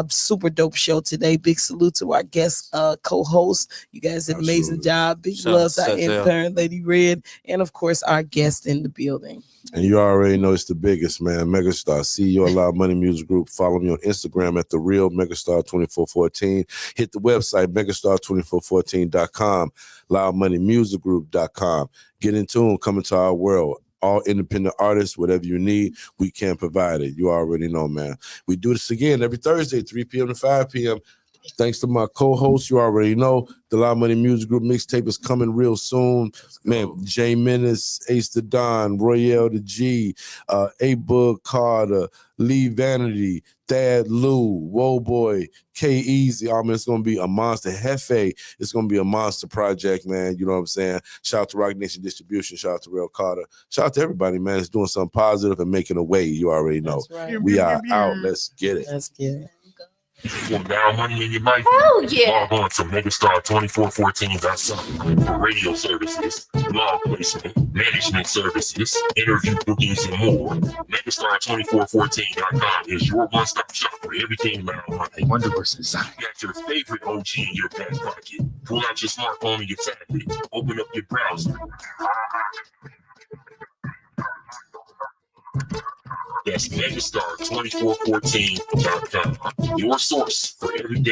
S3: Super dope show today. Big salute to our guest co-host. You guys did an amazing job. Big love to our intern, Lady Red, and of course, our guest in the building.
S10: And you already know it's the biggest, man. Megastar, CEO of Loud Money Music Group. Follow me on Instagram at The Real Megastar 2414. Hit the website, Megastar2414.com, loudmoneymusicgroup.com. Get in tune, come into our world. All independent artists, whatever you need, we can provide it. You already know, man. We do this again every Thursday, 3 p.m. to 5 p.m. Thanks to my co-host, you already know, the Loud Money Music Group mixtape is coming real soon. Man, J Menace, Ace the Don, Royale the G, A-Book Carter, Lee Vanity, Thad Lou, Whoa Boy, K-Easy. I mean, it's going to be a monster. Hefe, it's going to be a monster project, man. You know what I'm saying? Shout out to Rock Nation Distribution. Shout out to Real Carter. Shout out to everybody, man. It's doing something positive and making a way. You already know.
S3: Right.
S10: We are out. Let's get it.
S3: Let's get it.
S2: Want down money in your life?
S7: Oh, yeah.
S2: Log on to Megastar2414.com for radio services, blog placement, management services, interview bookings, and more. Megastar2414.com is your one-stop shop for everything marijuana. I wonder what's inside. You got your favorite OG in your back pocket. Pull out your smartphone or your tablet. Open up your browser. That's Megastar2414.com. Your source for everything